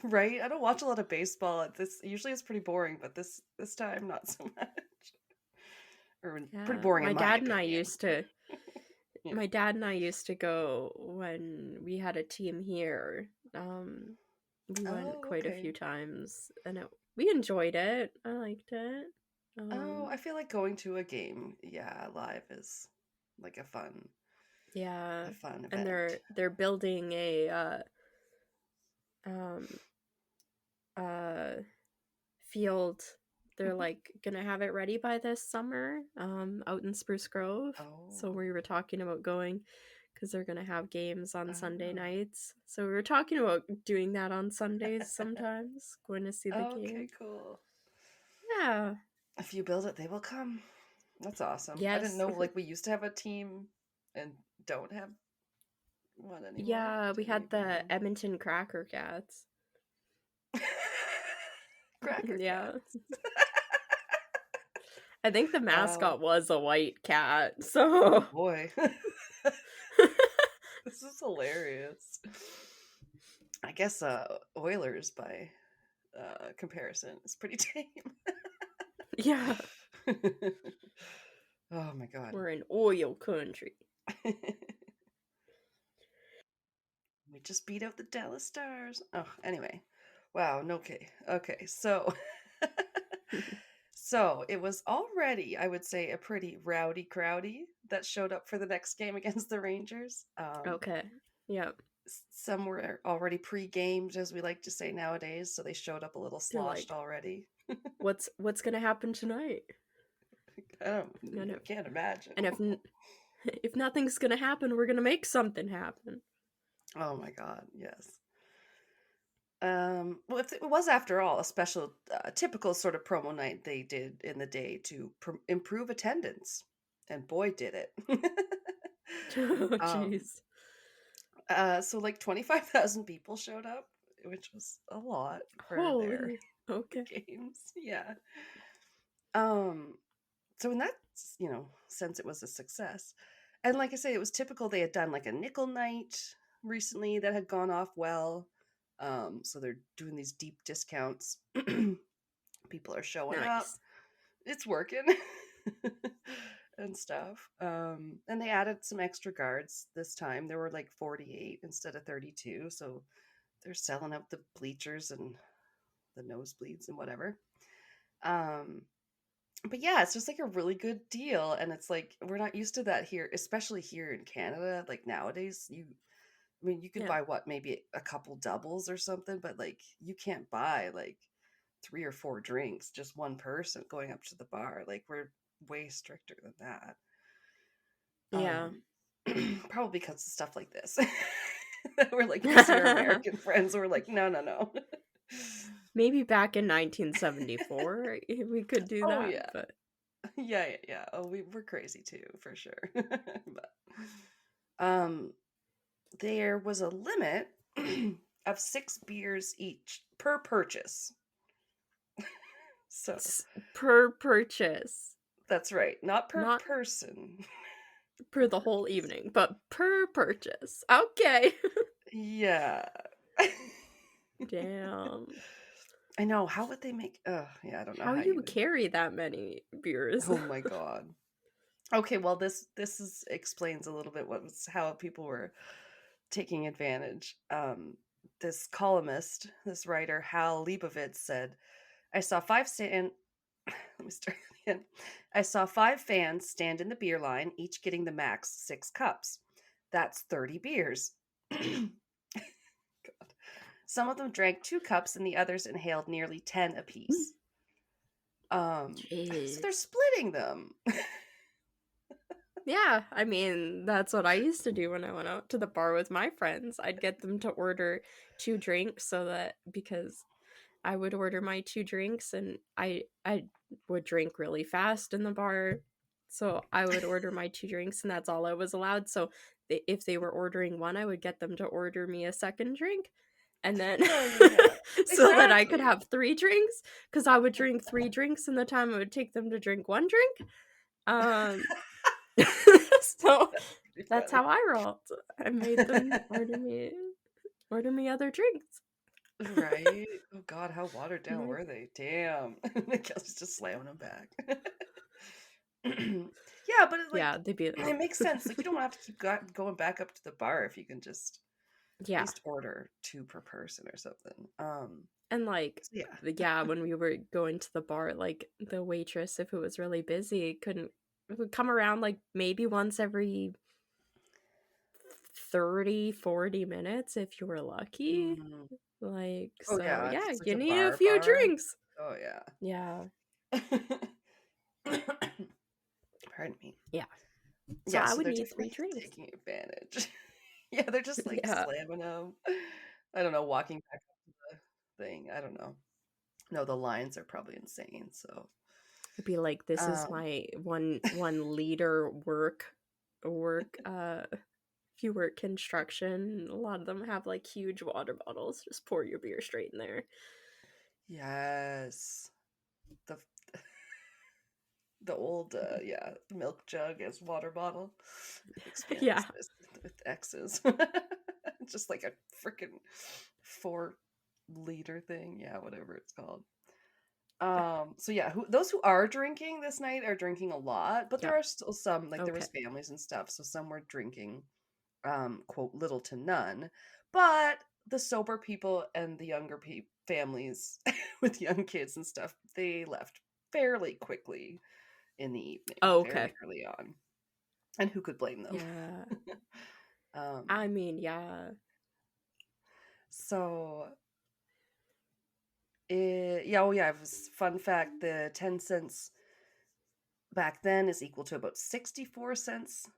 Right? I don't watch a lot of baseball. Usually it's pretty boring, but this time not so much. Or pretty boring. My dad and I used to My dad and I used to go when we had a team here. We went quite a few times, and we enjoyed it. I liked it. I feel like going to a game, live is like a fun event. And they're building a field. They're like gonna have it ready by this summer, out in Spruce Grove. So we were talking about going because they're gonna have games on Sunday nights. So we were talking about doing that on Sundays sometimes, going to see the game. Okay, cool. Yeah. If you build it, they will come. That's awesome. Yes. I didn't know, like, we used to have a team and don't have what anymore? Yeah, we had the know? Edmonton Cracker Cats. Cracker Yeah. Cats. I think the Wow. mascot was a white cat, Oh so boy. This is hilarious. I guess Oilers by comparison is pretty tame. yeah, Oh my god. we're in oil country. We just beat out the Dallas Stars. Oh, anyway. Wow, okay. So so it was already, I would say, a pretty rowdy crowdy that showed up for the next game against the Rangers. Okay. Yeah. Some were already pre-gamed, as we like to say nowadays, so they showed up a little They're like, sloshed already. what's gonna happen tonight? I And can't imagine. And if nothing's gonna happen, we're gonna make something happen. Oh my god, yes. Well, if it was, after all, a special, typical sort of promo night they did in the day to improve attendance, and boy, did it. Oh, um, jeez. so like 25,000 people showed up, which was a lot for their Okay. games. Yeah. So in that, sense, it was a success. And like I say, it was typical. They had done like a nickel night recently that had gone off well. So they're doing these deep discounts. People are showing up. It's working. And stuff. And they added some extra guards this time. There were like 48 instead of 32. So they're selling out the bleachers and the nosebleeds and whatever. But yeah, it's just like a really good deal. And it's like, we're not used to that here, especially here in Canada. Like nowadays, you could buy maybe a couple doubles or something, but like you can't buy like 3 or 4 drinks, just one person going up to the bar. Like we're way stricter than that. Yeah. Probably because of stuff like this. We're like, we see our American friends, we're like, no. Maybe back in 1974 we could do that. Yeah. But Yeah. Oh, we're crazy too, for sure. But there was a limit of 6 beers each per purchase. So per purchase. That's right, not person. Per the whole evening, but per purchase. Okay. Yeah. Damn. I know. How would they make? Yeah, I don't know how you would carry that many beers. Oh my god. Okay, well this explains a little bit how people were taking advantage. This columnist, this writer, Hal Leibovitz, said, I saw 5 stand. Let me start again. I saw 5 fans stand in the beer line, each getting the max 6 cups. That's 30 beers. God. Some of them drank 2 cups, and the others inhaled nearly 10 apiece. So they're splitting them. Yeah, I mean, that's what I used to do when I went out to the bar with my friends. I'd get them to order 2 drinks because I would order my 2 drinks and I would drink really fast in the bar. So I would order my 2 drinks and that's all I was allowed. So if they were ordering one, I would get them to order me a second drink. And then so that I could have 3 drinks, because I would drink 3 drinks in the time it would take them to drink 1 drink. So that's how I rolled. I made them order me other drinks. Right? Oh god, how watered down were they? Damn. Kelsey's just slamming them back. Yeah, but it makes sense. Like you don't have to keep going back up to the bar if you can just at least order 2 per person or something. And when we were going to the bar, like the waitress, if it was really busy, would come around like maybe once every 30-40 minepts if you were lucky. You need a few drinks. Oh yeah. Pardon me. Yeah. So I would need 3 drinks. Taking advantage. Yeah, they're just slamming them. I don't know, walking back up to the thing. I don't know. No, the lines are probably insane. So it'd be like, this is my one liter work. If you work construction, a lot of them have like huge water bottles. Just pour your beer straight in there. Yes. The old milk jug as water bottle. Yeah. Expands this with X's. Just like a freaking 4-liter thing. Yeah, whatever it's called. So yeah, those who are drinking this night are drinking a lot, but there are still some, like there was families and stuff, so some were drinking quote little to none, but the sober people and the younger families with young kids and stuff, they left fairly quickly in the evening. Very early on, and who could blame them? Yeah. I mean, yeah. So it was fun fact, the 10 cents back then is equal to about 64 cents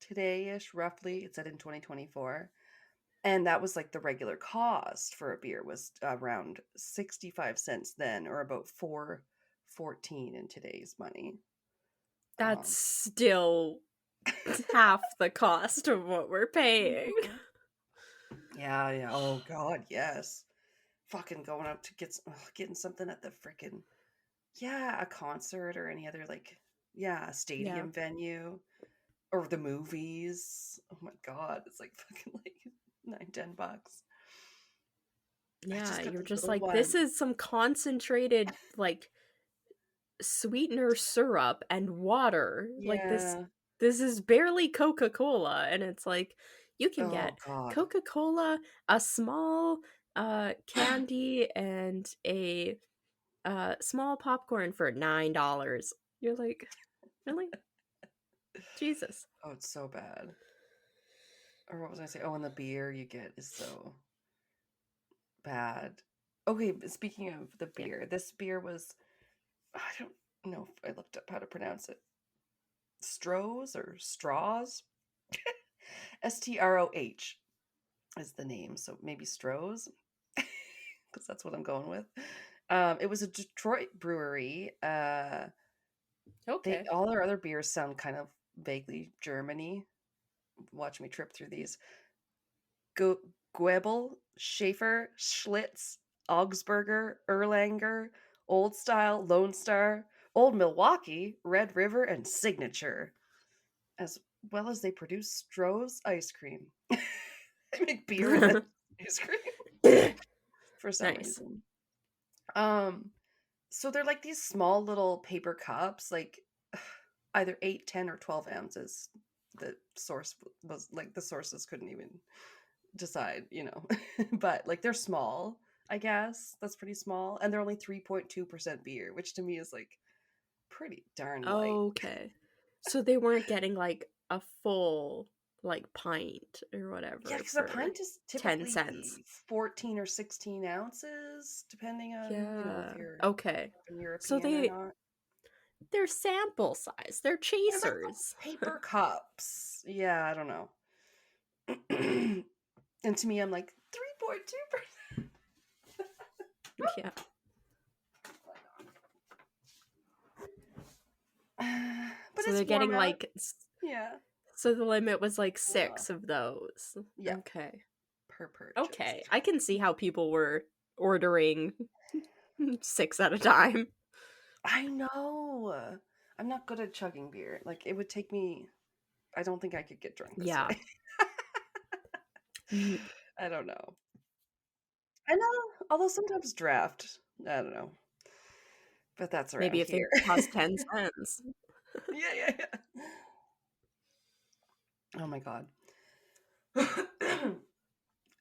today-ish, roughly. It said in 2024. And that was like the regular cost for a beer was around 65 cents then, or about $4.14 in today's money. That's still half the cost of what we're paying. Yeah. Oh God, yes. Fucking going out to getting something at the freaking a concert or any other stadium venue or the movies. Oh my God, it's like fucking like $9-10. Yeah, you're just like, this is some concentrated like sweetener syrup and water. Yeah. Like this is barely Coca-Cola, and it's like you can get Coca-Cola, a small candy, and a small popcorn for $9. You're like, really? Jesus. Oh, it's so bad. Or what was I saying? Oh, and the beer you get is so bad. Okay, but speaking of the beer, this beer was, I don't know if I looked up how to pronounce it. Stroh's or Straws? Stroh is the name, so maybe Stroh's, because that's what I'm going with. It was a Detroit brewery. Okay. All their other beers sound kind of vaguely Germany. Watch me trip through these. Goebel, Schaefer, Schlitz, Augsburger, Erlanger, Old Style, Lone Star, Old Milwaukee, Red River, and Signature. As well as they produce Stroh's ice cream. They make beer and ice cream for some reason. So they're like these small little paper cups, like either 8, 10, or 12 ounces. The source was like, the sources couldn't even decide, but like they're small, I guess. That's pretty small, and they're only 3.2% beer, which to me is like pretty darn light. Okay, so they weren't getting like a full like pint or whatever. Yeah, because a pint is typically 10 cents, 14 or 16 ounces, depending on if you're European so or not. They're sample size. They're chasers. Paper cups. Yeah, I don't know. And to me, I'm like 3.2%. Yeah. But so they're getting like So the limit was like 6 of those. Yeah. Okay. Per purchase. Okay, I can see how people were ordering 6 at a time. I know. I'm not good at chugging beer. Like, it would take me. I don't think I could get drunk this way. I don't know. I know. Although sometimes draft. I don't know. But that's around Maybe if here. they cost 10 cents. Yeah. Oh my God.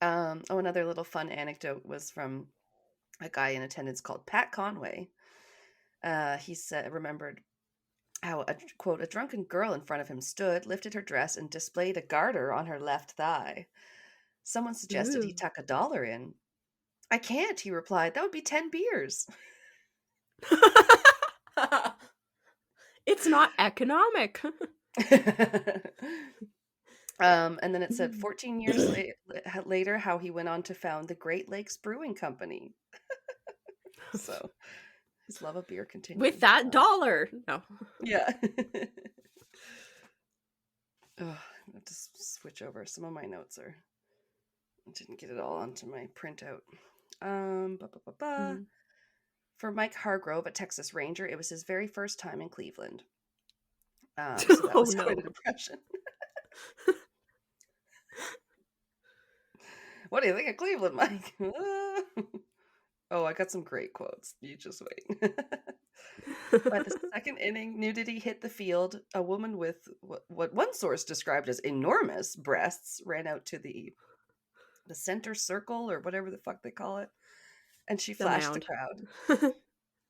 Another little fun anecdote was from a guy in attendance called Pat Conway. He remembered how a drunken girl in front of him stood, lifted her dress, and displayed a garter on her left thigh. Someone suggested he tuck $1 in. I can't, he replied. That would be 10 beers. It's not economic. And then it said 14 years later how he went on to found the Great Lakes Brewing Company. So his love of beer continued. With that $1. No. Yeah. have to switch over. Some of my notes I didn't get it all onto my printout. For Mike Hargrove, a Texas Ranger, it was his very first time in Cleveland. So that was quite an impression. What do you think of Cleveland, Mike? Oh, I got some great quotes. You just wait. By the second inning, nudity hit the field. A woman with what one source described as enormous breasts ran out to the center circle, or whatever the fuck they call it, and she flashed the crowd.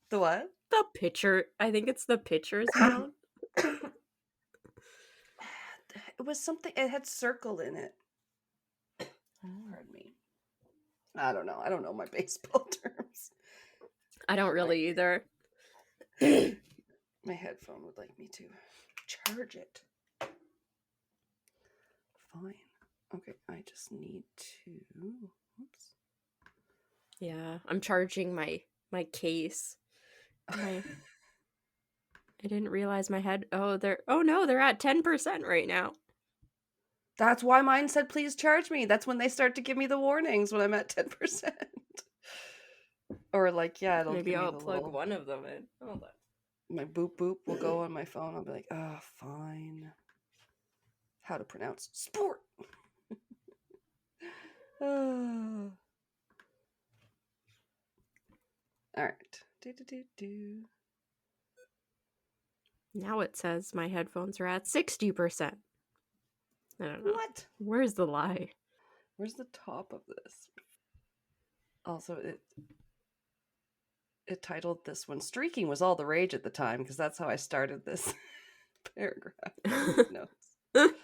The what? The pitcher. I think it's the pitcher's mound. It was something. It had circle in it. Pardon me. I don't know. I don't know my baseball terms. I don't really either. My headphone would like me to charge it. Fine. Okay, I just need to. Oops. Yeah, I'm charging my case. I didn't realize my head. Oh, they're at 10% right now. That's why mine said please charge me. That's when they start to give me the warnings when I'm at 10%. Or like, yeah, it'll maybe I'll plug one of them in. Hold on. My boop boop will go on my phone. I'll be like, oh, fine. How to pronounce sport. All right. Now it says my headphones are at 60%. I don't know. What? Where's the lie? Where's the top of this? Also, it titled this one "Streaking was all the rage at the time," because that's how I started this paragraph. Notes. Okay.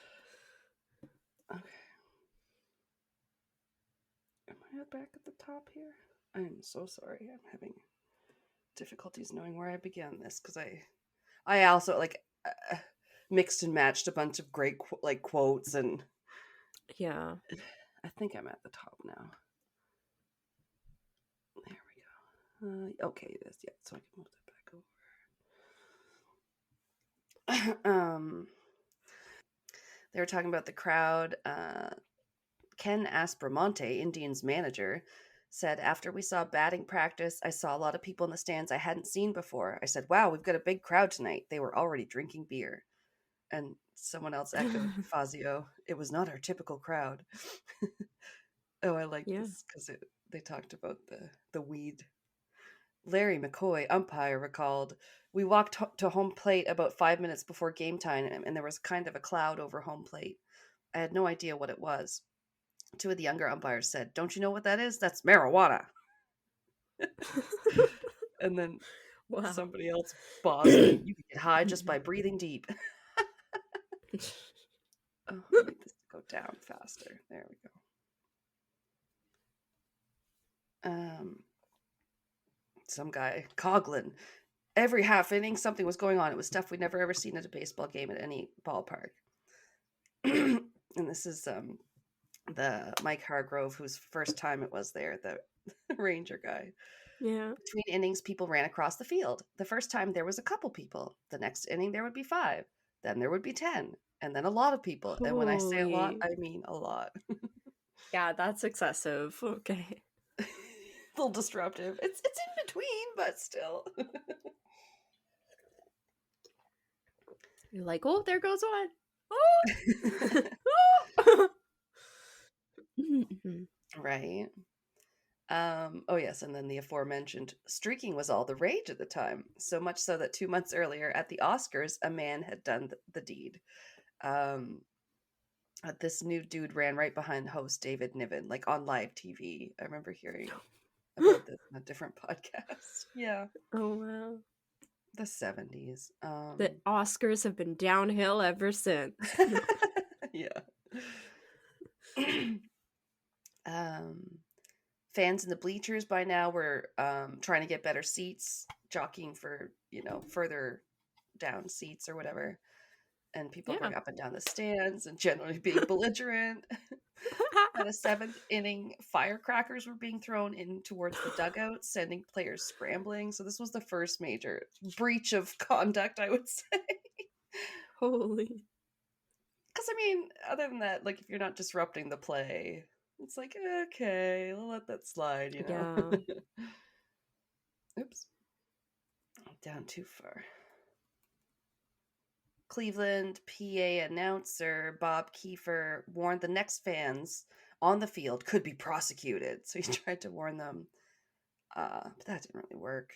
Am I back at the top here? I'm so sorry. I'm having difficulties knowing where I began this, because I also like mixed and matched a bunch of great quotes, and yeah, I think I'm at the top now. There we go. Okay, it is. Yeah, so I can move that back over. They were talking about the crowd. Ken Aspromonte, Indians manager, said, after we saw batting practice, I saw a lot of people in the stands I hadn't seen before. I said, wow, we've got a big crowd tonight. They were already drinking beer. And someone else echoed, Fazio, it was not our typical crowd. Oh, I like this because they talked about the weed. Larry McCoy, umpire, recalled, we walked to home plate about 5 minutes before game time, and there was kind of a cloud over home plate. I had no idea what it was. Two of the younger umpires said, don't you know what that is? That's marijuana. And then somebody else bossed me. You can get high just by breathing deep. Oh, I need this to go down faster. There we go. Some guy, Coughlin. Every half inning, something was going on. It was stuff we'd never ever seen at a baseball game at any ballpark. And this is the Mike Hargrove, whose first time it was there, the Ranger guy. Yeah. Between innings, people ran across the field. The first time there was a couple people. The next inning there would be 5. Then there would be 10. And then a lot of people. Holy. And when I say a lot, I mean a lot. Yeah, that's excessive. Okay. A little disruptive. It's in between, but still. You're like, oh, there goes one. Oh! Right. Oh yes, and then the aforementioned streaking was all the rage at the time, so much so that 2 months earlier at the Oscars, a man had done the deed. This new dude ran right behind host David Niven, like on live TV. I remember hearing about this on a different podcast. Yeah. Oh wow. The 70s. The Oscars have been downhill ever since. Yeah. Fans in the bleachers by now were trying to get better seats, jockeying for, further down seats or whatever. And people going up and down the stands and generally being belligerent. At a 7th inning, firecrackers were being thrown in towards the dugout, sending players scrambling. So this was the first major breach of conduct, I would say. Holy. I mean, other than that, like, if you're not disrupting the play, it's like, okay, we'll let that slide, you know? Yeah. Oops. Down too far. Cleveland PA announcer Bob Kiefer warned the next fans on the field could be prosecuted. So he tried to warn them, but that didn't really work.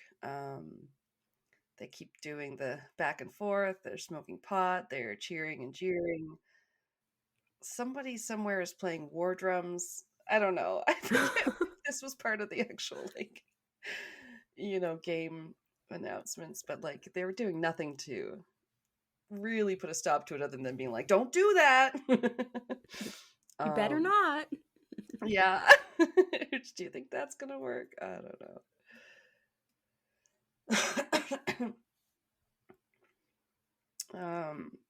They keep doing the back and forth. They're smoking pot. They're cheering and jeering. Somebody somewhere is playing war drums. I don't know. I forget if this was part of the actual, like, game announcements, but like they were doing nothing to really put a stop to it other than being like, don't do that. You better not. Yeah. Do you think that's gonna work? I don't know.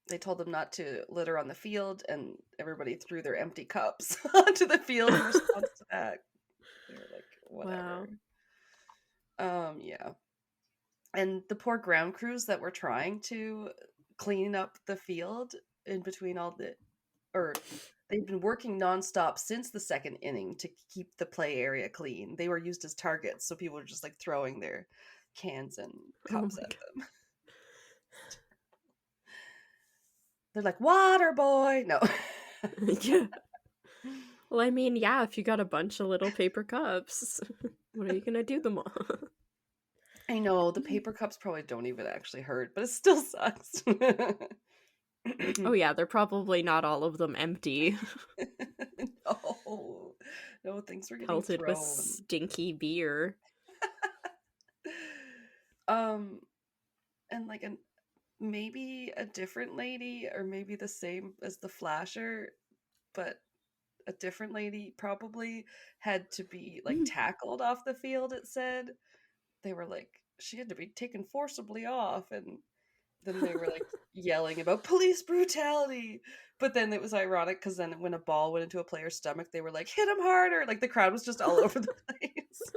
They told them not to litter on the field, and everybody threw their empty cups onto the field in response to that. They were like, whatever. Wow. Yeah. And the poor ground crews that were trying to clean up the field in between they've been working nonstop since the second inning to keep the play area clean. They were used as targets, so people were just like throwing their cans and cups at them. They're like, water boy. No. Yeah. Well, I mean, yeah, if you got a bunch of little paper cups, what are you gonna do them all? I know, the paper cups probably don't even actually hurt, but it still sucks. Oh yeah, they're probably not all of them empty. No, things were getting Pelted thrown. with stinky beer. And like maybe a different lady, or maybe the same as the flasher, but a different lady probably had to be like tackled off the field. It said they were like, she had to be taken forcibly off, and then they were like yelling about police brutality. But then it was ironic because then when a ball went into a player's stomach, they were like, hit him harder. Like the crowd was just all over the place.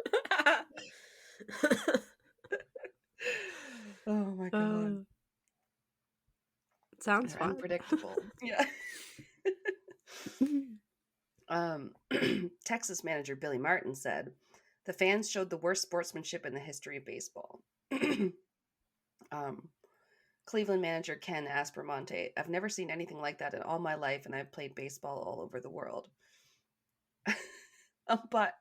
Oh my god. Sounds They're fun. unpredictable. Yeah. Texas manager Billy Martin said, the fans showed the worst sportsmanship in the history of baseball. Cleveland manager Ken Aspermonte, I've never seen anything like that in all my life, and I've played baseball all over the world.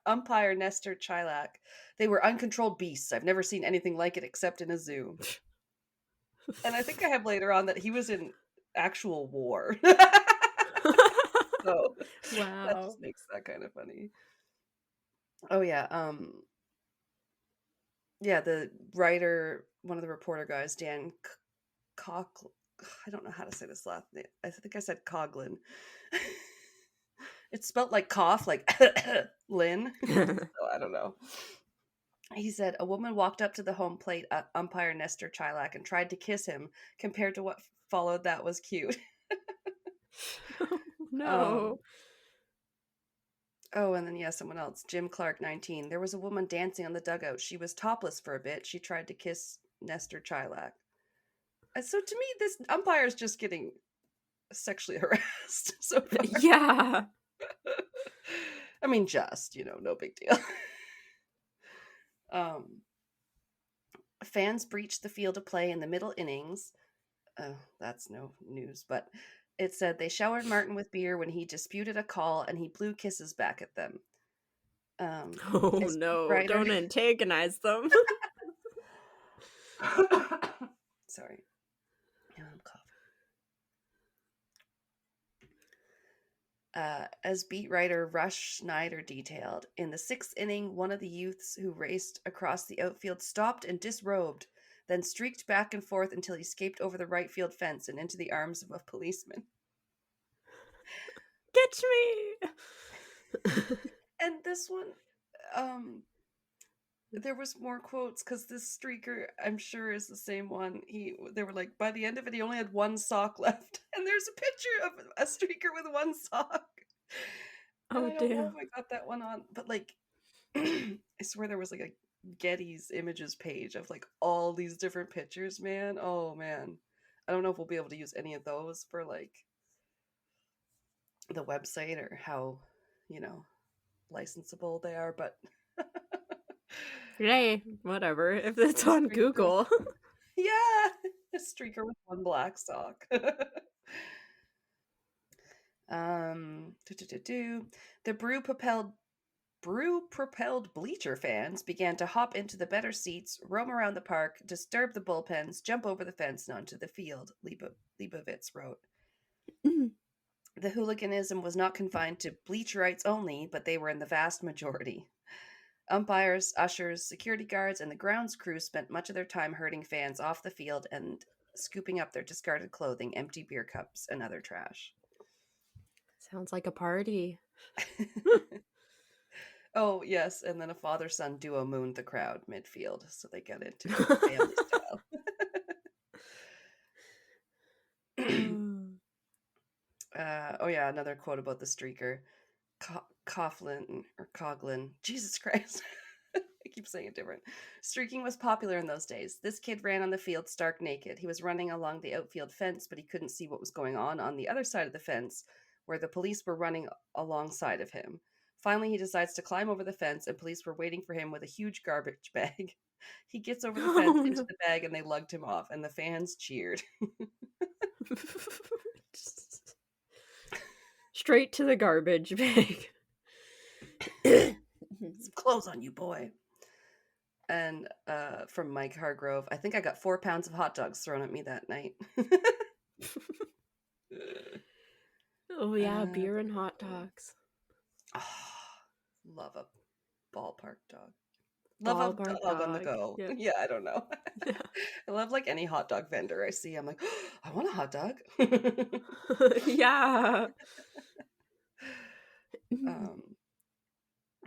Umpire Nestor Chilak, they were uncontrolled beasts. I've never seen anything like it except in a zoo. And I think I have later on that he was in actual war. So wow. That just makes that kind of funny. Oh yeah. Yeah, the writer, one of the reporter guys, Dan Coughlin. I don't know how to say this last name. I think I said Coughlin. It's spelled like cough, like Lynn. So I don't know. He said a woman walked up to the home plate umpire Nestor Chilak and tried to kiss him. Compared to what followed, that was cute. No. Oh, and then yeah, someone else. Jim Clark, 19. There was a woman dancing on the dugout. She was topless for a bit. She tried to kiss Nestor Chilak. So to me, this umpire is just getting sexually harassed so far. Yeah. I mean, no big deal. Fans breached the field of play in the middle innings. That's no news, but it said they showered Martin with beer when he disputed a call, and he blew kisses back at them. Oh no, don't antagonize them. Sorry. Yeah, I'm coughing. As beat writer Rush Schneider detailed, in the 6th inning, one of the youths who raced across the outfield stopped and disrobed, then streaked back and forth until he escaped over the right field fence and into the arms of a policeman. Catch me! And this one, there was more quotes because this streaker, I'm sure, is the same one. They were like, by the end of it, he only had one sock left, and there's a picture of a streaker with one sock. And Oh I don't know damn! if I got that one on, but like, I swear there was like a Getty's images page of like all these different pictures. Man, oh man, I don't know if we'll be able to use any of those for like the website or how, licensable they are, but Hey, whatever. If it's on Google. yeah, a streaker with one black sock. The brew-propelled bleacher fans began to hop into the better seats, roam around the park, disturb the bullpens, jump over the fence and onto the field, Leibovitz wrote. The hooliganism was not confined to bleacherites only, but they were in the vast majority. Umpires, ushers, security guards, and the grounds crew spent much of their time herding fans off the field and scooping up their discarded clothing, empty beer cups, and other trash. Sounds like a party. Oh, yes, and then a father-son duo mooned the crowd midfield, so they get into it family style. Oh yeah, another quote about the streaker. Coughlin. Jesus Christ. I keep saying it different. Streaking was popular in those days. This kid ran on the field stark naked. He was running along the outfield fence, but he couldn't see what was going on the other side of the fence, where the police were running alongside of him. Finally, he decides to climb over the fence, and police were waiting for him with a huge garbage bag. He gets over the fence into the bag, and they lugged him off, and the fans cheered. Straight to the garbage bag. Some clothes on you, boy. And from Mike Hargrove, I think I got 4 pounds of hot dogs thrown at me that night. Oh yeah, beer and hot dogs. Love a ballpark dog. Love a dog on the go. Yeah, I don't know. Yeah. I love like any hot dog vendor I see. I'm like, oh, I want a hot dog. Yeah.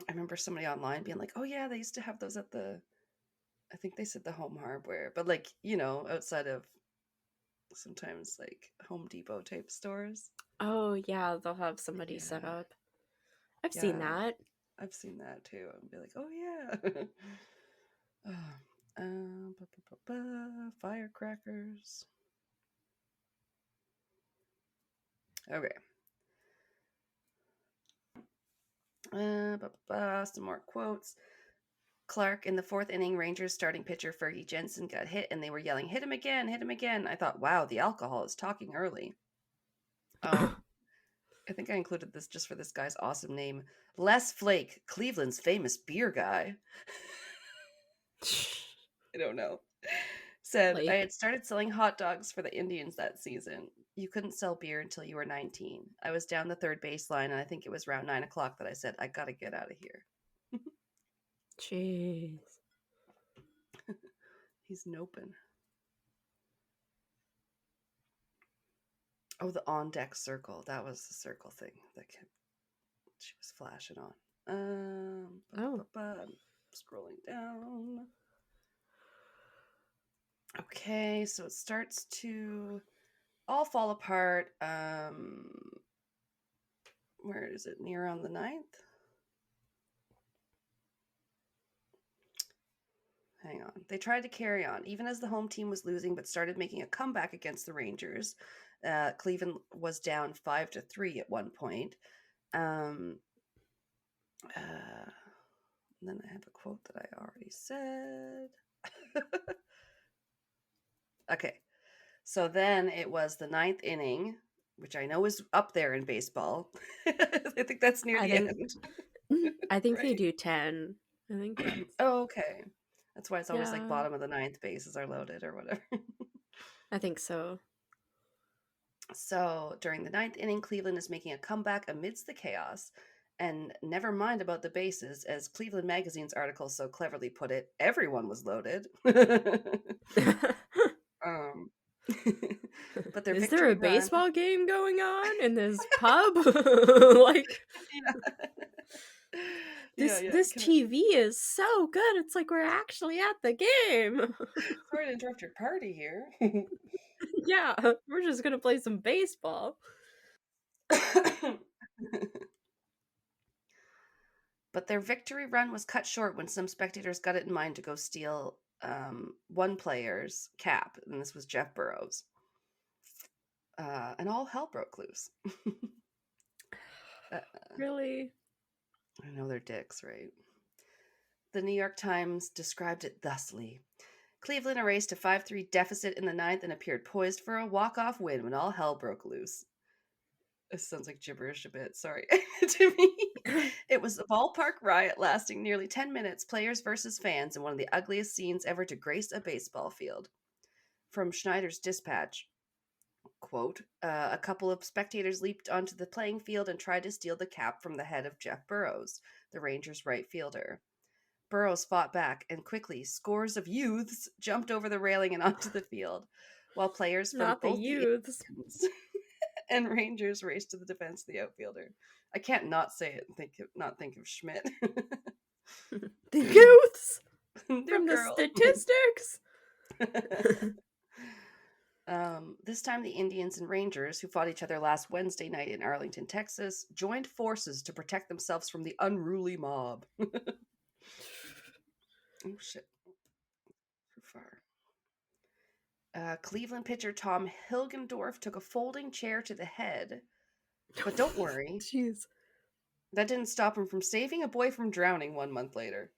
I remember somebody online being like, oh yeah, they used to have those at I think they said the Home Hardware, but like, outside of sometimes like Home Depot type stores. Oh yeah, they'll have somebody set up. I've seen that. I've seen that too. And be like, oh yeah. Firecrackers. Okay. Some more quotes. Clark, in the 4th inning, Rangers starting pitcher Fergie Jensen got hit and they were yelling, hit him again, hit him again. I thought, wow, the alcohol is talking early. I think I included this just for this guy's awesome name. Les Flake, Cleveland's famous beer guy. I don't know. Said, I had started selling hot dogs for the Indians that season. You couldn't sell beer until you were 19. I was down the third baseline, and I think it was around 9 o'clock that I said, I gotta get out of here. Jeez. He's noping. Oh, the on-deck circle. That was the circle thing that she was flashing on. I'm scrolling down. Okay, so it starts to all fall apart. Where is it? Near on the 9th? Hang on. They tried to carry on, even as the home team was losing, but started making a comeback against the Rangers. Cleveland was down 5-3 at one point. And then I have a quote that I already said. Okay. So then it was the 9th inning, which I know is up there in baseball. I think that's near the end. I think they do 10. I think that's... Oh, okay. That's why it's always like bottom of the 9th, bases are loaded or whatever. I think so. So during the 9th inning, Cleveland is making a comeback amidst the chaos. And never mind about the bases, as Cleveland Magazine's article so cleverly put it, everyone was loaded. But their is there a baseball game going on in this pub? This TV is so good. It's like we're actually at the game. Sorry to interrupt your party here. Yeah, we're just gonna play some baseball. But their victory run was cut short when some spectators got it in mind to go steal one player's cap, and this was Jeff Burrows. And all hell broke loose. Really? I know they're dicks, right? The New York Times described it thusly. Cleveland erased a 5-3 deficit in the ninth and appeared poised for a walk-off win when all hell broke loose. This sounds like gibberish a bit, sorry. To me, it was a ballpark riot lasting nearly 10 minutes, players versus fans, in one of the ugliest scenes ever to grace a baseball field. From Schneider's Dispatch, quote, a couple of spectators leaped onto the playing field and tried to steal the cap from the head of Jeff Burrows, the Rangers' right fielder. Burrows fought back, and quickly, scores of youths jumped over the railing and onto the field, while players from Not the both the youths. Indians and Rangers raced to the defense of the outfielder. I can't not say it and not think of Schmidt. The youths They're from the girls. statistics. This time, the Indians and Rangers, who fought each other last Wednesday night in Arlington, Texas, joined forces to protect themselves from the unruly mob. Oh, shit. Too far. Cleveland pitcher Tom Hilgendorf took a folding chair to the head. But don't worry. Jeez. That didn't stop him from saving a boy from drowning 1 month later.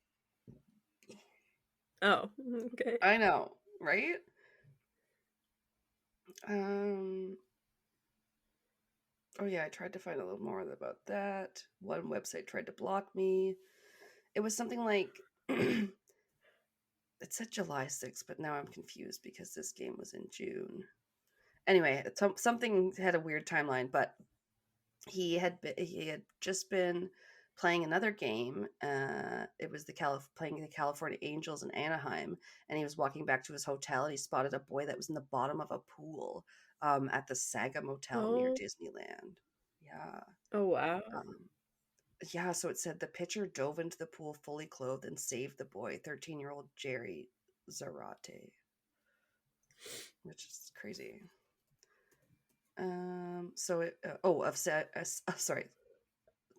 Oh, okay. I know, right? Oh yeah, I tried to find a little more about that. One website tried to block me. It was something like it said July 6th, but now I'm confused because this game was in June. Anyway, something had a weird timeline, but he had just been playing another game. It was playing the California Angels in Anaheim, and he was walking back to his hotel, and he spotted a boy that was in the bottom of a pool at the Saga Motel near Disneyland. Yeah. Oh, wow. Yeah, so it said the pitcher dove into the pool fully clothed and saved the boy, 13-year-old Jerry Zarate, which is crazy. Sorry.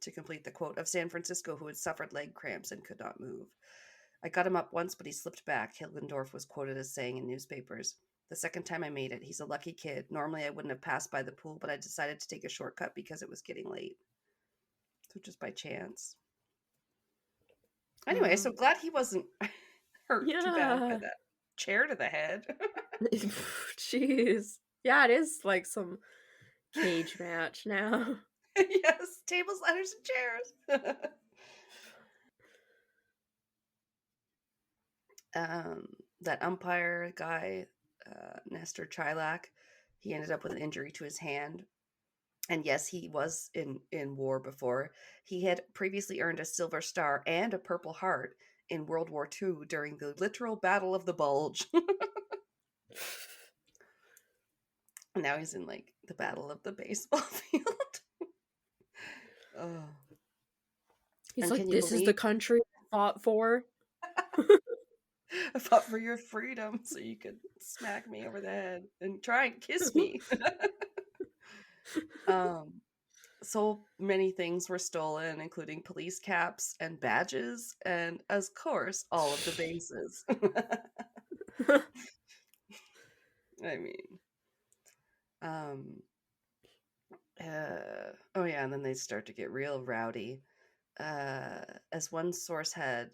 To complete the quote, of San Francisco, who had suffered leg cramps and could not move. I got him up once, but he slipped back, Hilgendorf was quoted as saying in newspapers. The second time I made it, he's a lucky kid. Normally I wouldn't have passed by the pool, but I decided to take a shortcut because it was getting late. So just by chance. Anyway, so glad he wasn't hurt too bad by that chair to the head. Jeez. Yeah, it is like some cage match now. Yes, tables, ladders, and chairs. That umpire guy, Nestor Chilak, he ended up with an injury to his hand. And yes, he was in war before. He had previously earned a Silver Star and a Purple Heart in World War II during the literal Battle of the Bulge. And now he's in like the Battle of the Baseball Field. Oh. He's like, this is the country I fought for. I fought for your freedom so you could smack me over the head and try and kiss me. So many things were stolen, including police caps and badges, and of course, all of the bases. I mean, oh yeah, and then they start to get real rowdy. As one source had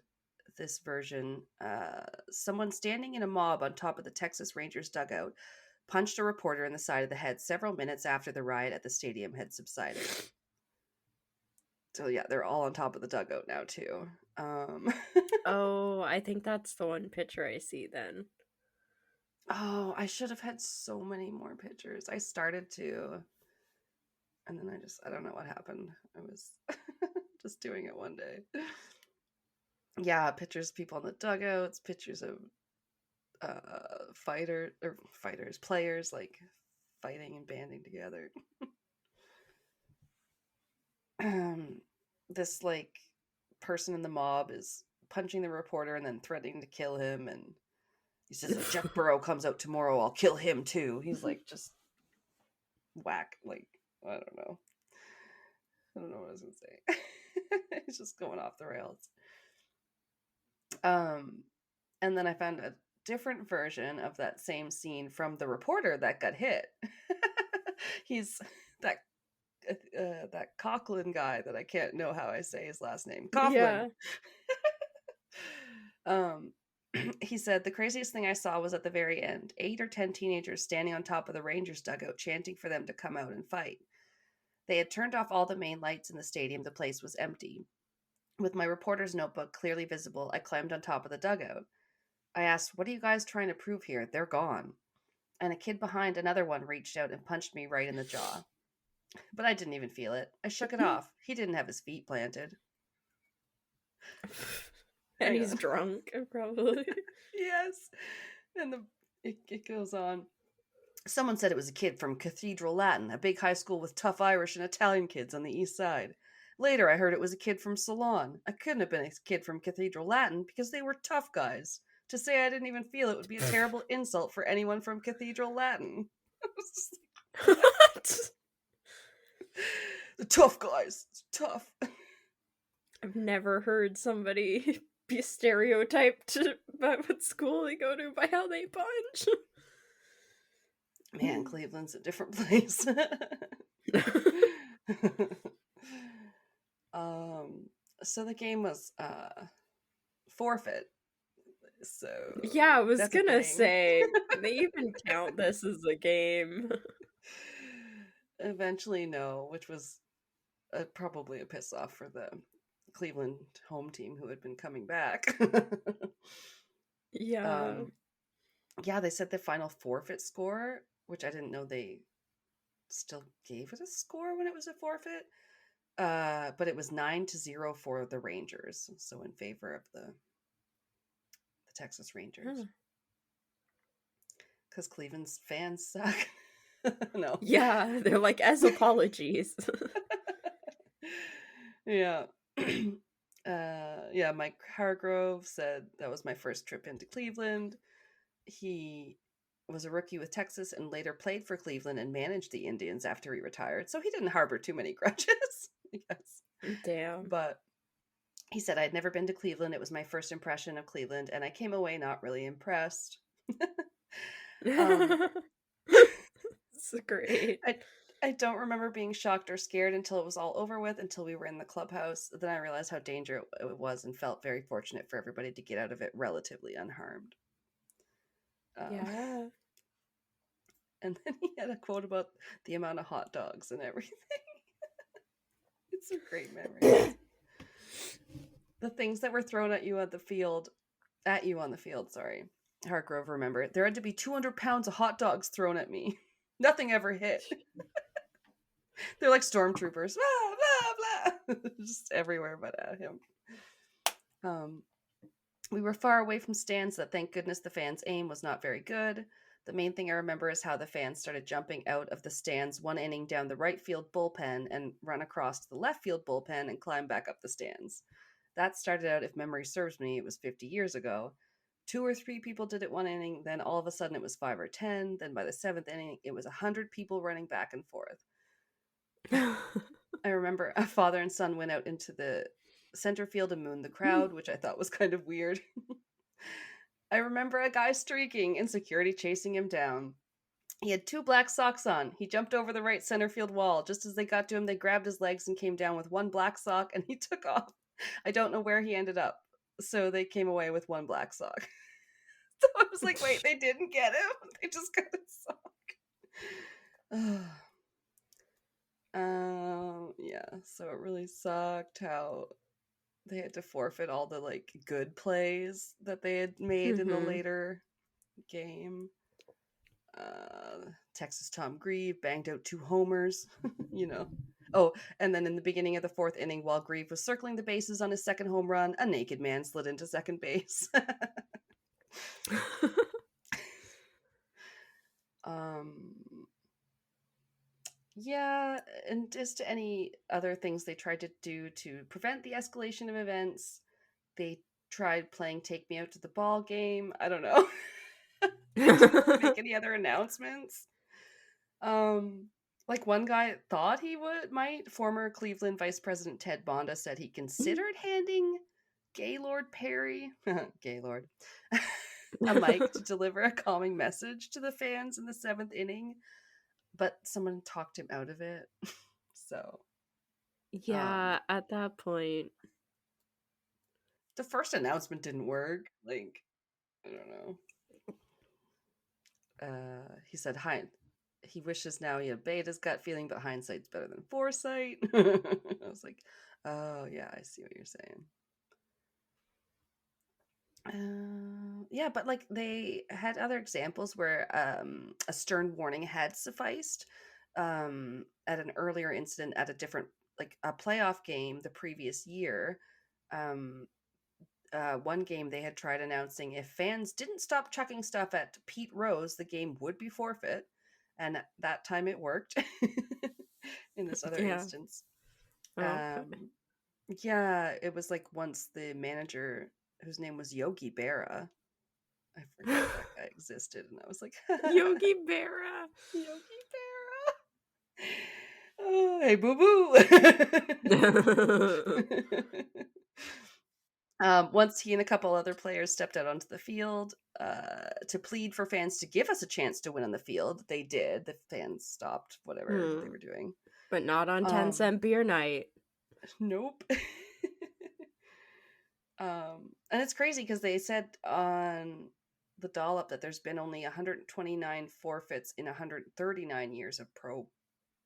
this version, someone standing in a mob on top of the Texas Rangers dugout punched a reporter in the side of the head several minutes after the riot at the stadium had subsided. So yeah, they're all on top of the dugout now too. Oh, I think that's the one picture I see then. Oh, I should have had so many more pictures. I started to, and then I don't know what happened. I was just doing it one day. Yeah, pictures of people in the dugouts, pictures of players like fighting and banding together. This like person in the mob is punching the reporter and then threatening to kill him, and he says, if Jeff Burrow comes out tomorrow, I'll kill him too. He's like just whack, like I don't know what I was gonna say. He's just going off the rails. And then I found a different version of that same scene from the reporter that got hit. He's that that Coughlin guy that I can't know how I say his last name. Coughlin. Yeah. He said, the craziest thing I saw was at the very end. 8 or 10 teenagers standing on top of the Rangers dugout chanting for them to come out and fight. They had turned off all the main lights in the stadium. The place was empty. With my reporter's notebook clearly visible, I climbed on top of the dugout. I asked, what are you guys trying to prove here? They're gone. And a kid behind another one reached out and punched me right in the jaw. But I didn't even feel it. I shook it off. He didn't have his feet planted. And he's drunk, probably. Yes. And it goes on. Someone said it was a kid from Cathedral Latin, a big high school with tough Irish and Italian kids on the east side. Later, I heard it was a kid from Ceylon. I couldn't have been a kid from Cathedral Latin because they were tough guys. To say I didn't even feel it would be a terrible insult for anyone from Cathedral Latin. What? The tough guys. It's tough. I've never heard somebody be stereotyped about what school they go to by how they punch. Man, Cleveland's a different place. So the game was forfeit. So yeah, I was gonna say, they even count this as a game. Eventually, no, which was probably a piss off for the Cleveland home team who had been coming back. Yeah. Yeah, they said the final forfeit score, which I didn't know they still gave it a score when it was a forfeit. But it was 9-0 for the Rangers, so in favor of the Texas Rangers. Because Cleveland's fans suck. No. Yeah, they're like, as apologies. Yeah. Yeah, Mike Hargrove said that was my first trip into Cleveland. He was a rookie with Texas and later played for Cleveland and managed the Indians after he retired. So he didn't harbor too many grudges, I guess. Damn. But he said, I'd never been to Cleveland. It was my first impression of Cleveland, and I came away not really impressed. It's great. I don't remember being shocked or scared until it was all over with, until we were in the clubhouse. Then I realized how dangerous it was and felt very fortunate for everybody to get out of it relatively unharmed. Yeah. And then he had a quote about the amount of hot dogs and everything. It's a great memory. The things that were thrown at you on the field, sorry. Hargrove remembered. There had to be 200 pounds of hot dogs thrown at me. Nothing ever hit. They're like stormtroopers. Blah, blah, blah. Just everywhere but at him. We were far away from stands that thank goodness the fans' aim was not very good. The main thing I remember is how the fans started jumping out of the stands one inning down the right field bullpen and run across to the left field bullpen and climb back up the stands. That started out, if memory serves me, it was 50 years ago. 2 or 3 people did it one inning, then all of a sudden it was 5 or 10, then by the 7th inning it was 100 people running back and forth. I remember a father and son went out into the center field and mooned the crowd, which I thought was kind of weird. I remember a guy streaking and security chasing him down. He had 2 black socks on. He jumped over the right center field wall. Just as they got to him, they grabbed his legs and came down with 1 black sock, and he took off. I don't know where he ended up. So they came away with 1 black sock. So I was like, wait, they didn't get him? They just got his sock. Yeah, so it really sucked how they had to forfeit all the like good plays that they had made in the later game. Texas Tom Grieve banged out 2 homers, you know. Oh, and then in the beginning of the 4th inning, while Grieve was circling the bases on his second home run, a naked man slid into second base. Yeah, and just to any other things they tried to do to prevent the escalation of events. They tried playing Take Me Out to the Ball game. I don't know. They didn't really make any other announcements. Like one guy thought he might. Former Cleveland Vice President Ted Bonda said he considered handing Gaylord Perry, Gaylord, a mic to deliver a calming message to the fans in the 7th inning, but someone talked him out of it. So Yeah, at that point. the first announcement didn't work. Like, I don't know. He said, he wishes now he obeyed his gut feeling, but hindsight's better than foresight. I was like, oh, yeah, I see what you're saying. Yeah, but like they had other examples where a stern warning had sufficed. At an earlier incident at a different, like a playoff game the previous year, one game they had tried announcing if fans didn't stop chucking stuff at Pete Rose, the game would be forfeit. And that time it worked in this other instance. Okay. Yeah, it was like once the manager, whose name was Yogi Berra, I forgot that guy existed, and I was like, Yogi Berra. Yogi Berra. Oh, hey, boo boo. Once he and a couple other players stepped out onto the field to plead for fans to give us a chance to win on the field. They did. The fans stopped whatever they were doing. But not on 10-cent beer night. Nope. And it's crazy because they said on the dollop that there's been only 129 forfeits in 139 years of pro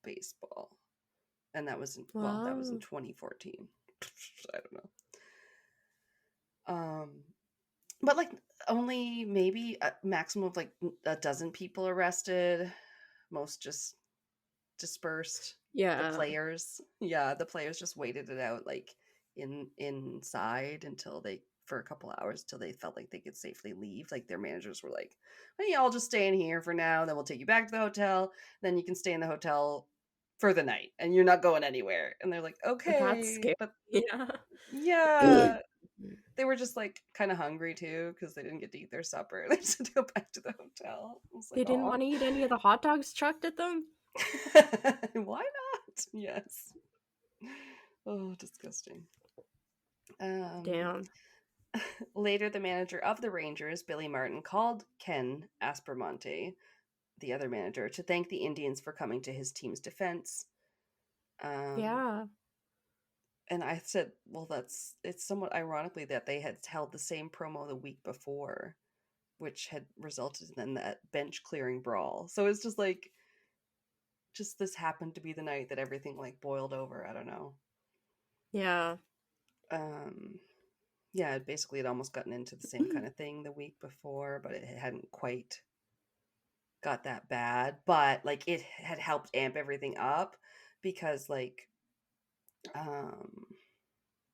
baseball. And that was in 2014. I don't know. But like only maybe a maximum of like a dozen people arrested, most just dispersed. Yeah. The players just waited it out like inside until for a couple hours till they felt like they could safely leave. Like their managers were like, well, y'all just stay in here for now, then we'll take you back to the hotel, then you can stay in the hotel for the night and you're not going anywhere. And they're like, okay. That's scary. But yeah. They were just like kind of hungry too because they didn't get to eat their supper. They just had to go back to the hotel. They didn't want to eat any of the hot dogs chucked at them? Why not? Yes. Oh, disgusting. Damn. Later, the manager of the Rangers, Billy Martin, called Ken Aspermonte, the other manager, to thank the Indians for coming to his team's defense. Yeah. And I said, well, it's somewhat ironically that they had held the same promo the week before, which had resulted in that bench clearing brawl. So it's just like, this happened to be the night that everything like boiled over. I don't know. Yeah. Yeah, basically it almost gotten into the same kind of thing the week before, but it hadn't quite got that bad. But like it had helped amp everything up because like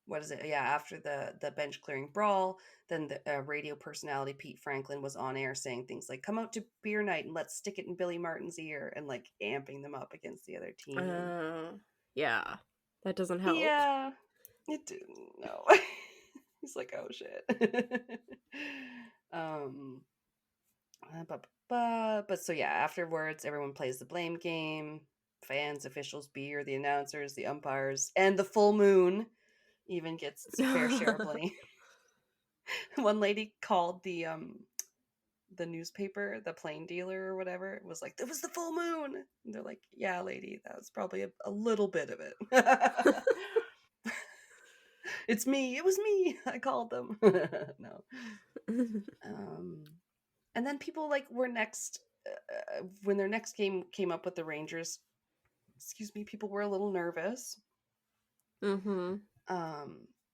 what is it? Yeah, after the bench clearing brawl, then the radio personality Pete Franklin was on air saying things like, "Come out to beer night and let's stick it in Billy Martin's ear," and like amping them up against the other team. Yeah, that doesn't help. Yeah, it didn't. No, he's like, "Oh shit." But so yeah, afterwards, everyone plays the blame game. Fans, officials, beer, the announcers, the umpires, and the full moon even gets its fair share of blame. One lady called the newspaper, the Plain Dealer or whatever, it was like, "It was the full moon." And they're like, "Yeah, lady, that was probably a little bit of it." It's me. It was me. I called them. No. And then people like were next when their next game came up with the Rangers. Excuse me. People were a little nervous. And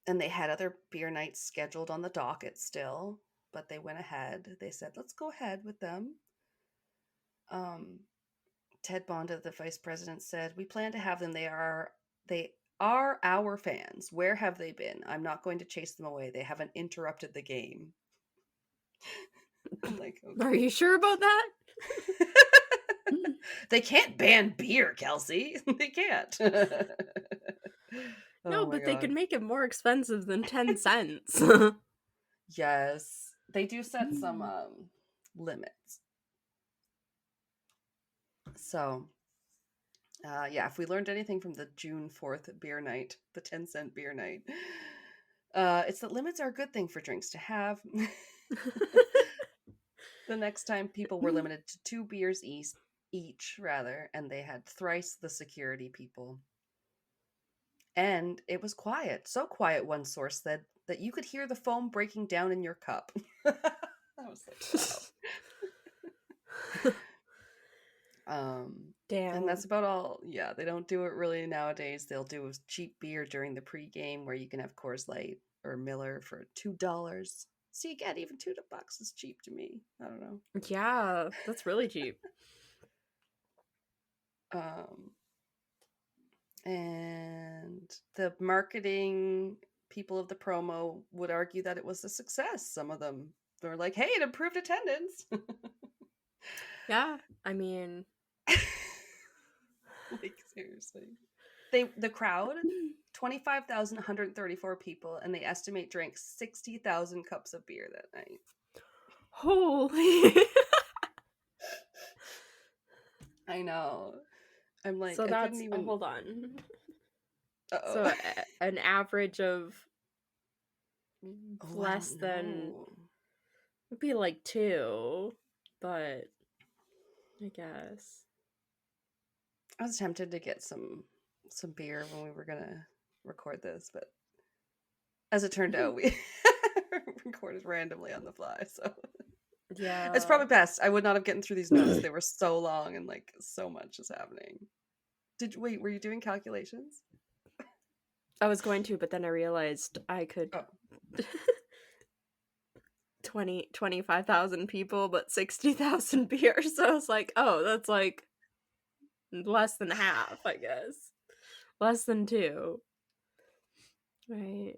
they had other beer nights scheduled on the docket still, but they went ahead. They said, "Let's go ahead with them." Ted Bonda, the vice president, said, "We plan to have them. They are our fans. Where have they been? I'm not going to chase them away. They haven't interrupted the game." I'm like, okay. Are you sure about that? They can't ban beer, Kelsey. They can't. No, but they could make it more expensive than 10 cents. Yes. They do set some limits. So, yeah, if we learned anything from the June 4th beer night, the 10-cent beer night, it's that limits are a good thing for drinks to have. The next time people were limited to 2 beers each, and they had thrice the security people. And it was quiet. So quiet, one source said, that you could hear the foam breaking down in your cup. I was like, wow. Damn. And that's about all. Yeah, they don't do it really nowadays. They'll do cheap beer during the pregame where you can have Coors Light or Miller for $2. See, again, even $2 is cheap to me. I don't know. Yeah, that's really cheap. And the marketing people of the promo would argue that it was a success. Some of them were like, hey, it improved attendance. Yeah, I mean, like, seriously. The crowd, 25,134 people, and they estimate drank 60,000 cups of beer that night. holy. I know. I'm like, So I that's couldn't even. hold on. Uh-oh. So an average of less than would be like 2, but I guess I was tempted to get some beer when we were gonna record this, but as it turned out, we recorded randomly on the fly. So yeah, it's probably best. I would not have gotten through these notes. They were so long and like so much is happening. Were you doing calculations? I was going to, but then I realized I could 25,000 people, but 60,000 beers. So I was like, oh, that's like less than half, I guess. Less than 2. Right.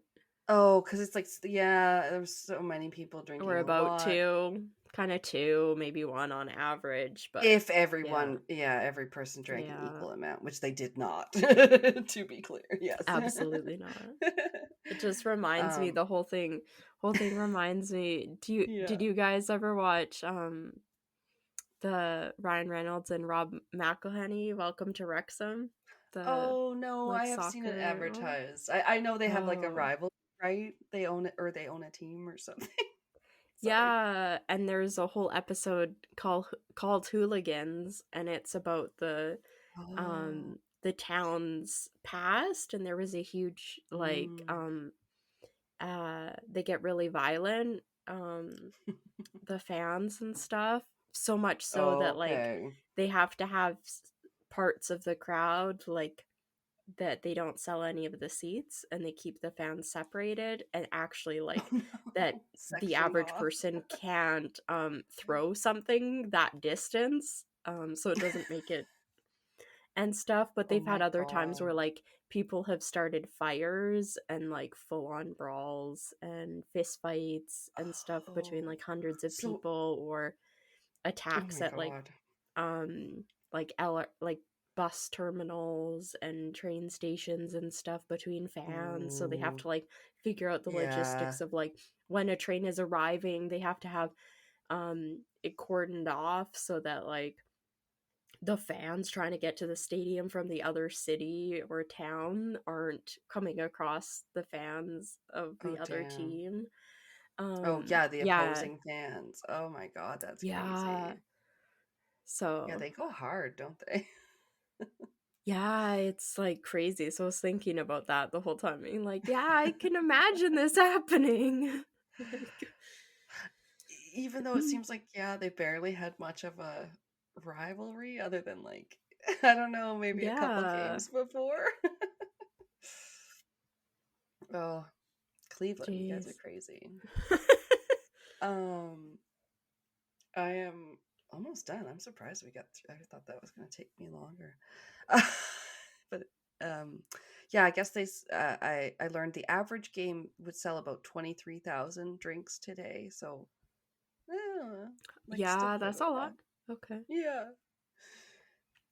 Oh, because it's like, yeah, there's so many people drinking. Or about 2. Kind of 2, maybe 1 on average. But if everyone, every person drank an equal amount, which they did not, to be clear. Yes. Absolutely not. It just reminds me, the whole thing reminds me. Did you guys ever watch the Ryan Reynolds and Rob McElhenney Welcome to Wrexham? Oh no, like, I have seen it advertised. I know they have like a rival, right? They own it, or they own a team or something. Yeah, and there's a whole episode called Hooligans, and it's about the town's past, and there was a huge like they get really violent, the fans and stuff, so much so that like they have to have parts of the crowd like that they don't sell any of the seats and they keep the fans separated, and actually like that the average person can't throw something that distance, so it doesn't make it and stuff. But they've had other times where like people have started fires and like full-on brawls and fist fights and stuff between like hundreds of people, or attacks at like bus terminals and train stations and stuff between fans. So they have to like figure out the logistics of like when a train is arriving, they have to have it cordoned off so that like the fans trying to get to the stadium from the other city or town aren't coming across the fans of the other team. The opposing fans. Oh my god, that's crazy. So they go hard, don't they? Yeah, it's like crazy. So I was thinking about that the whole time, being like, yeah, I can imagine this happening. Even though it seems like, they barely had much of a rivalry other than like, I don't know, maybe a couple games before. Oh, Cleveland, you guys are crazy. I am almost done. I'm surprised we got through. I thought that was going to take me longer. But I guess I learned the average game would sell about 23,000 drinks today. So that's a lot. Okay. Yeah.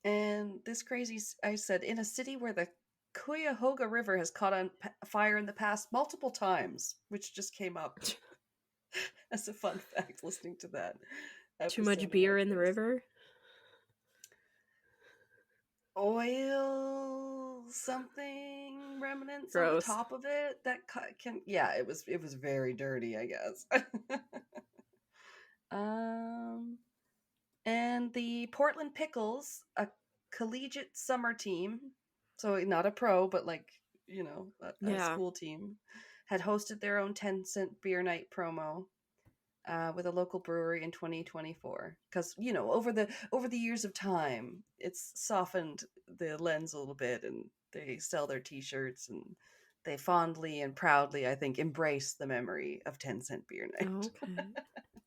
And this crazy, I said, in a city where the Cuyahoga River has caught on fire in the past multiple times, which just came up as a fun fact listening to that. Too much beer in the river? Oil something remnants on the top of it that can it was very dirty, I guess. And the Portland Pickles, a collegiate summer team, so not a pro but like a school team, had hosted their own 10-cent beer night promo with a local brewery in 2024. Because over the years of time, it's softened the lens a little bit, and they sell their T-shirts, and they fondly and proudly, I think, embrace the memory of 10-cent beer night. Okay.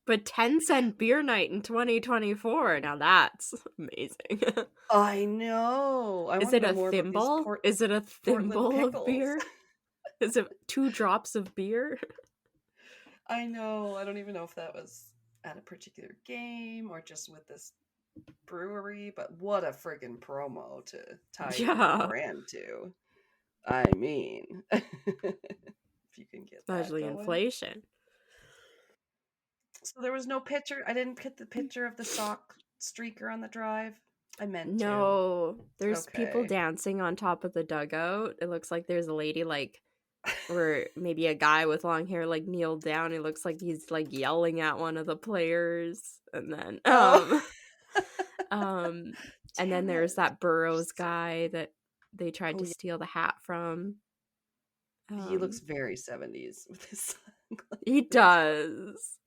But 10-cent beer night in 2024, now that's amazing. I know. Is it a thimble? Is it a thimble of beer? Is it 2 drops of beer? I know. I don't even know if that was at a particular game or just with this brewery, but what a friggin' promo to tie your brand to. I mean, if you can get especially that going. Inflation. So there was no picture. I didn't get the picture of the sock streaker on the drive. I meant no. There's people dancing on top of the dugout. It looks like there's a lady or maybe a guy with long hair kneeled down. It looks like he's yelling at one of the players, and then and then there's that Burroughs guy that they tried to steal the hat from. He looks very 70s with his sunglasses. He does.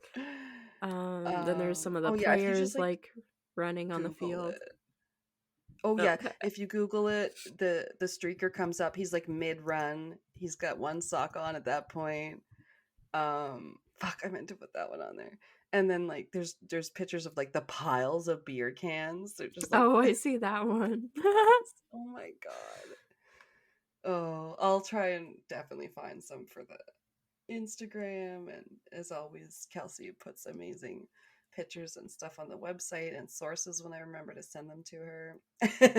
Then there's some of the players running on the field. If you Google it, the streaker comes up. He's mid-run. He's got one sock on at that point. I meant to put that one on there. And then there's pictures of the piles of beer cans. They're just I see that one. Oh my god. Oh, I'll try and definitely find some for the Instagram, and as always, Kelsey puts amazing pictures and stuff on the website and sources when I remember to send them to her.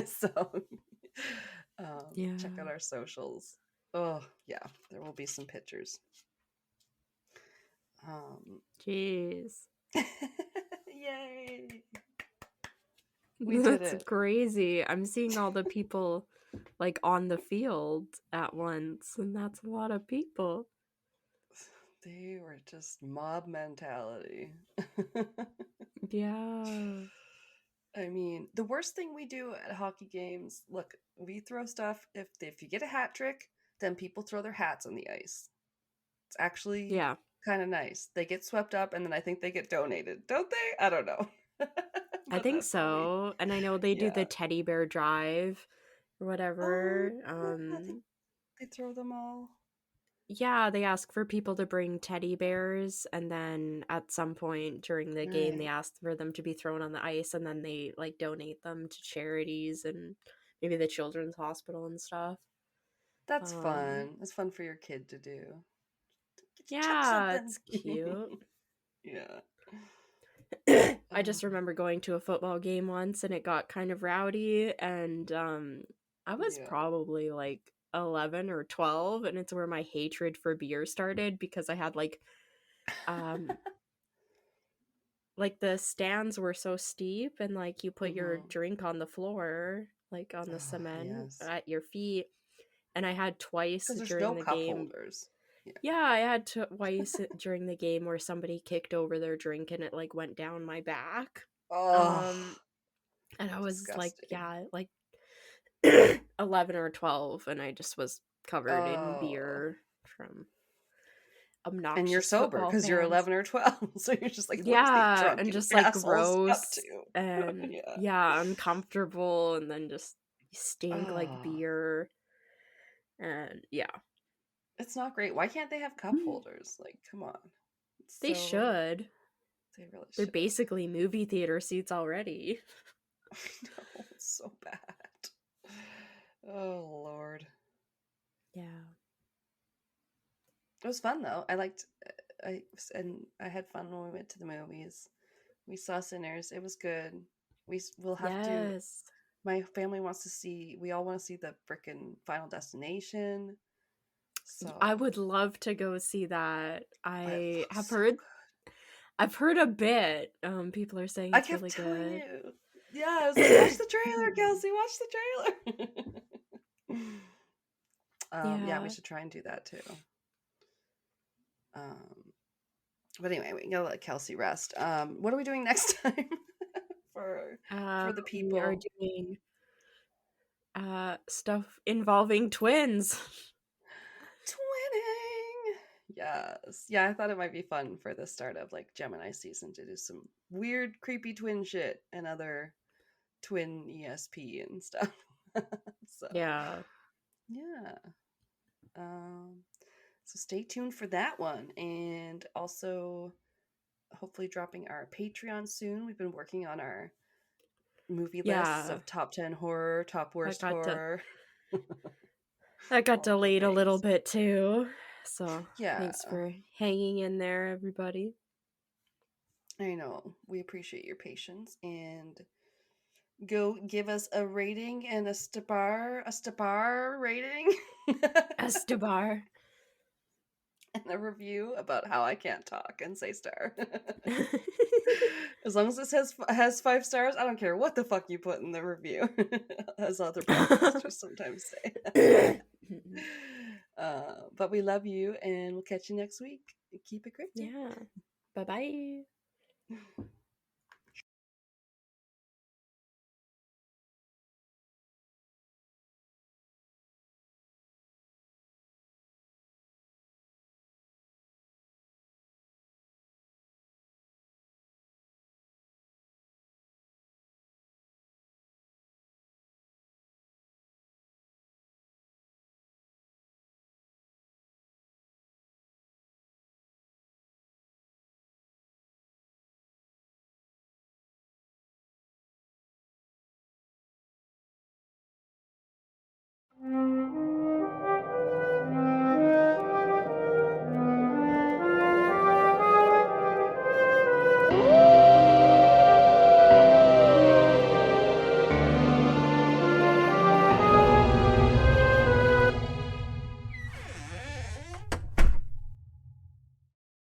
So check out our socials. Oh yeah, there will be some pictures. Jeez. Yay. That's crazy. I'm seeing all the people on the field at once, and that's a lot of people. They were just mob mentality. Yeah. I mean, the worst thing we do at hockey games, look, we throw stuff. If you get a hat trick, then people throw their hats on the ice. It's actually kind of nice. They get swept up, and then I think they get donated, don't they? I don't know. I think so. Funny. And I know they do the teddy bear drive or whatever. They throw them all. Yeah, they ask for people to bring teddy bears, and then at some point during the game they ask for them to be thrown on the ice, and then they donate them to charities and maybe the children's hospital and stuff. That's fun. It's fun for your kid to do. It's cute. Yeah. I just remember going to a football game once, and it got kind of rowdy, and I was probably 11 or 12, and it's where my hatred for beer started, because I had the stands were so steep, and you put your drink on the floor, on the cement at your feet, and I had twice during the game holders. I had twice during the game where somebody kicked over their drink and it went down my back. And I was disgusting. 11 or 12, and I just was covered in beer from obnoxious. And you're sober because you're 11 or 12, so you're just and just gross and uncomfortable, and then just stink like beer, and it's not great. Why can't they have cup holders? Come on. They should. They really should. They're basically movie theater seats already. No, it's so bad. Oh, Lord. Yeah. It was fun, though. I had fun when we went to the movies. We saw Sinners. It was good. We'll have to. My family wants to see. We all want to see the frickin' Final Destination. So I would love to go see that. I have heard. I've heard a bit. People are saying it's really good. You. Yeah, I was like, watch the trailer, Kelsey. Watch the trailer. Yeah, we should try and do that too. But anyway, we can go let Kelsey rest. What are we doing next time for the people? We are doing stuff involving twins. Yes. Yeah, I thought it might be fun for the start of like Gemini season to do some weird, creepy twin shit and other twin ESP and stuff. So Yeah. yeah. So stay tuned for that one, and also hopefully dropping our Patreon soon. We've been working on our movie lists Yeah. of top 10 horror, top worst horror. That got all the delayed a little things. bit too. So Yeah, thanks for hanging in there, everybody. I know. We appreciate your patience, and go give us a rating and a star rating Estebar. and a review about how I can't talk and say star. As long as it has 5 stars, I don't care what the fuck you put in the review, as other podcasters sometimes say. But we love you, and we'll catch you next week. Keep it cryptic. Yeah. Bye-bye.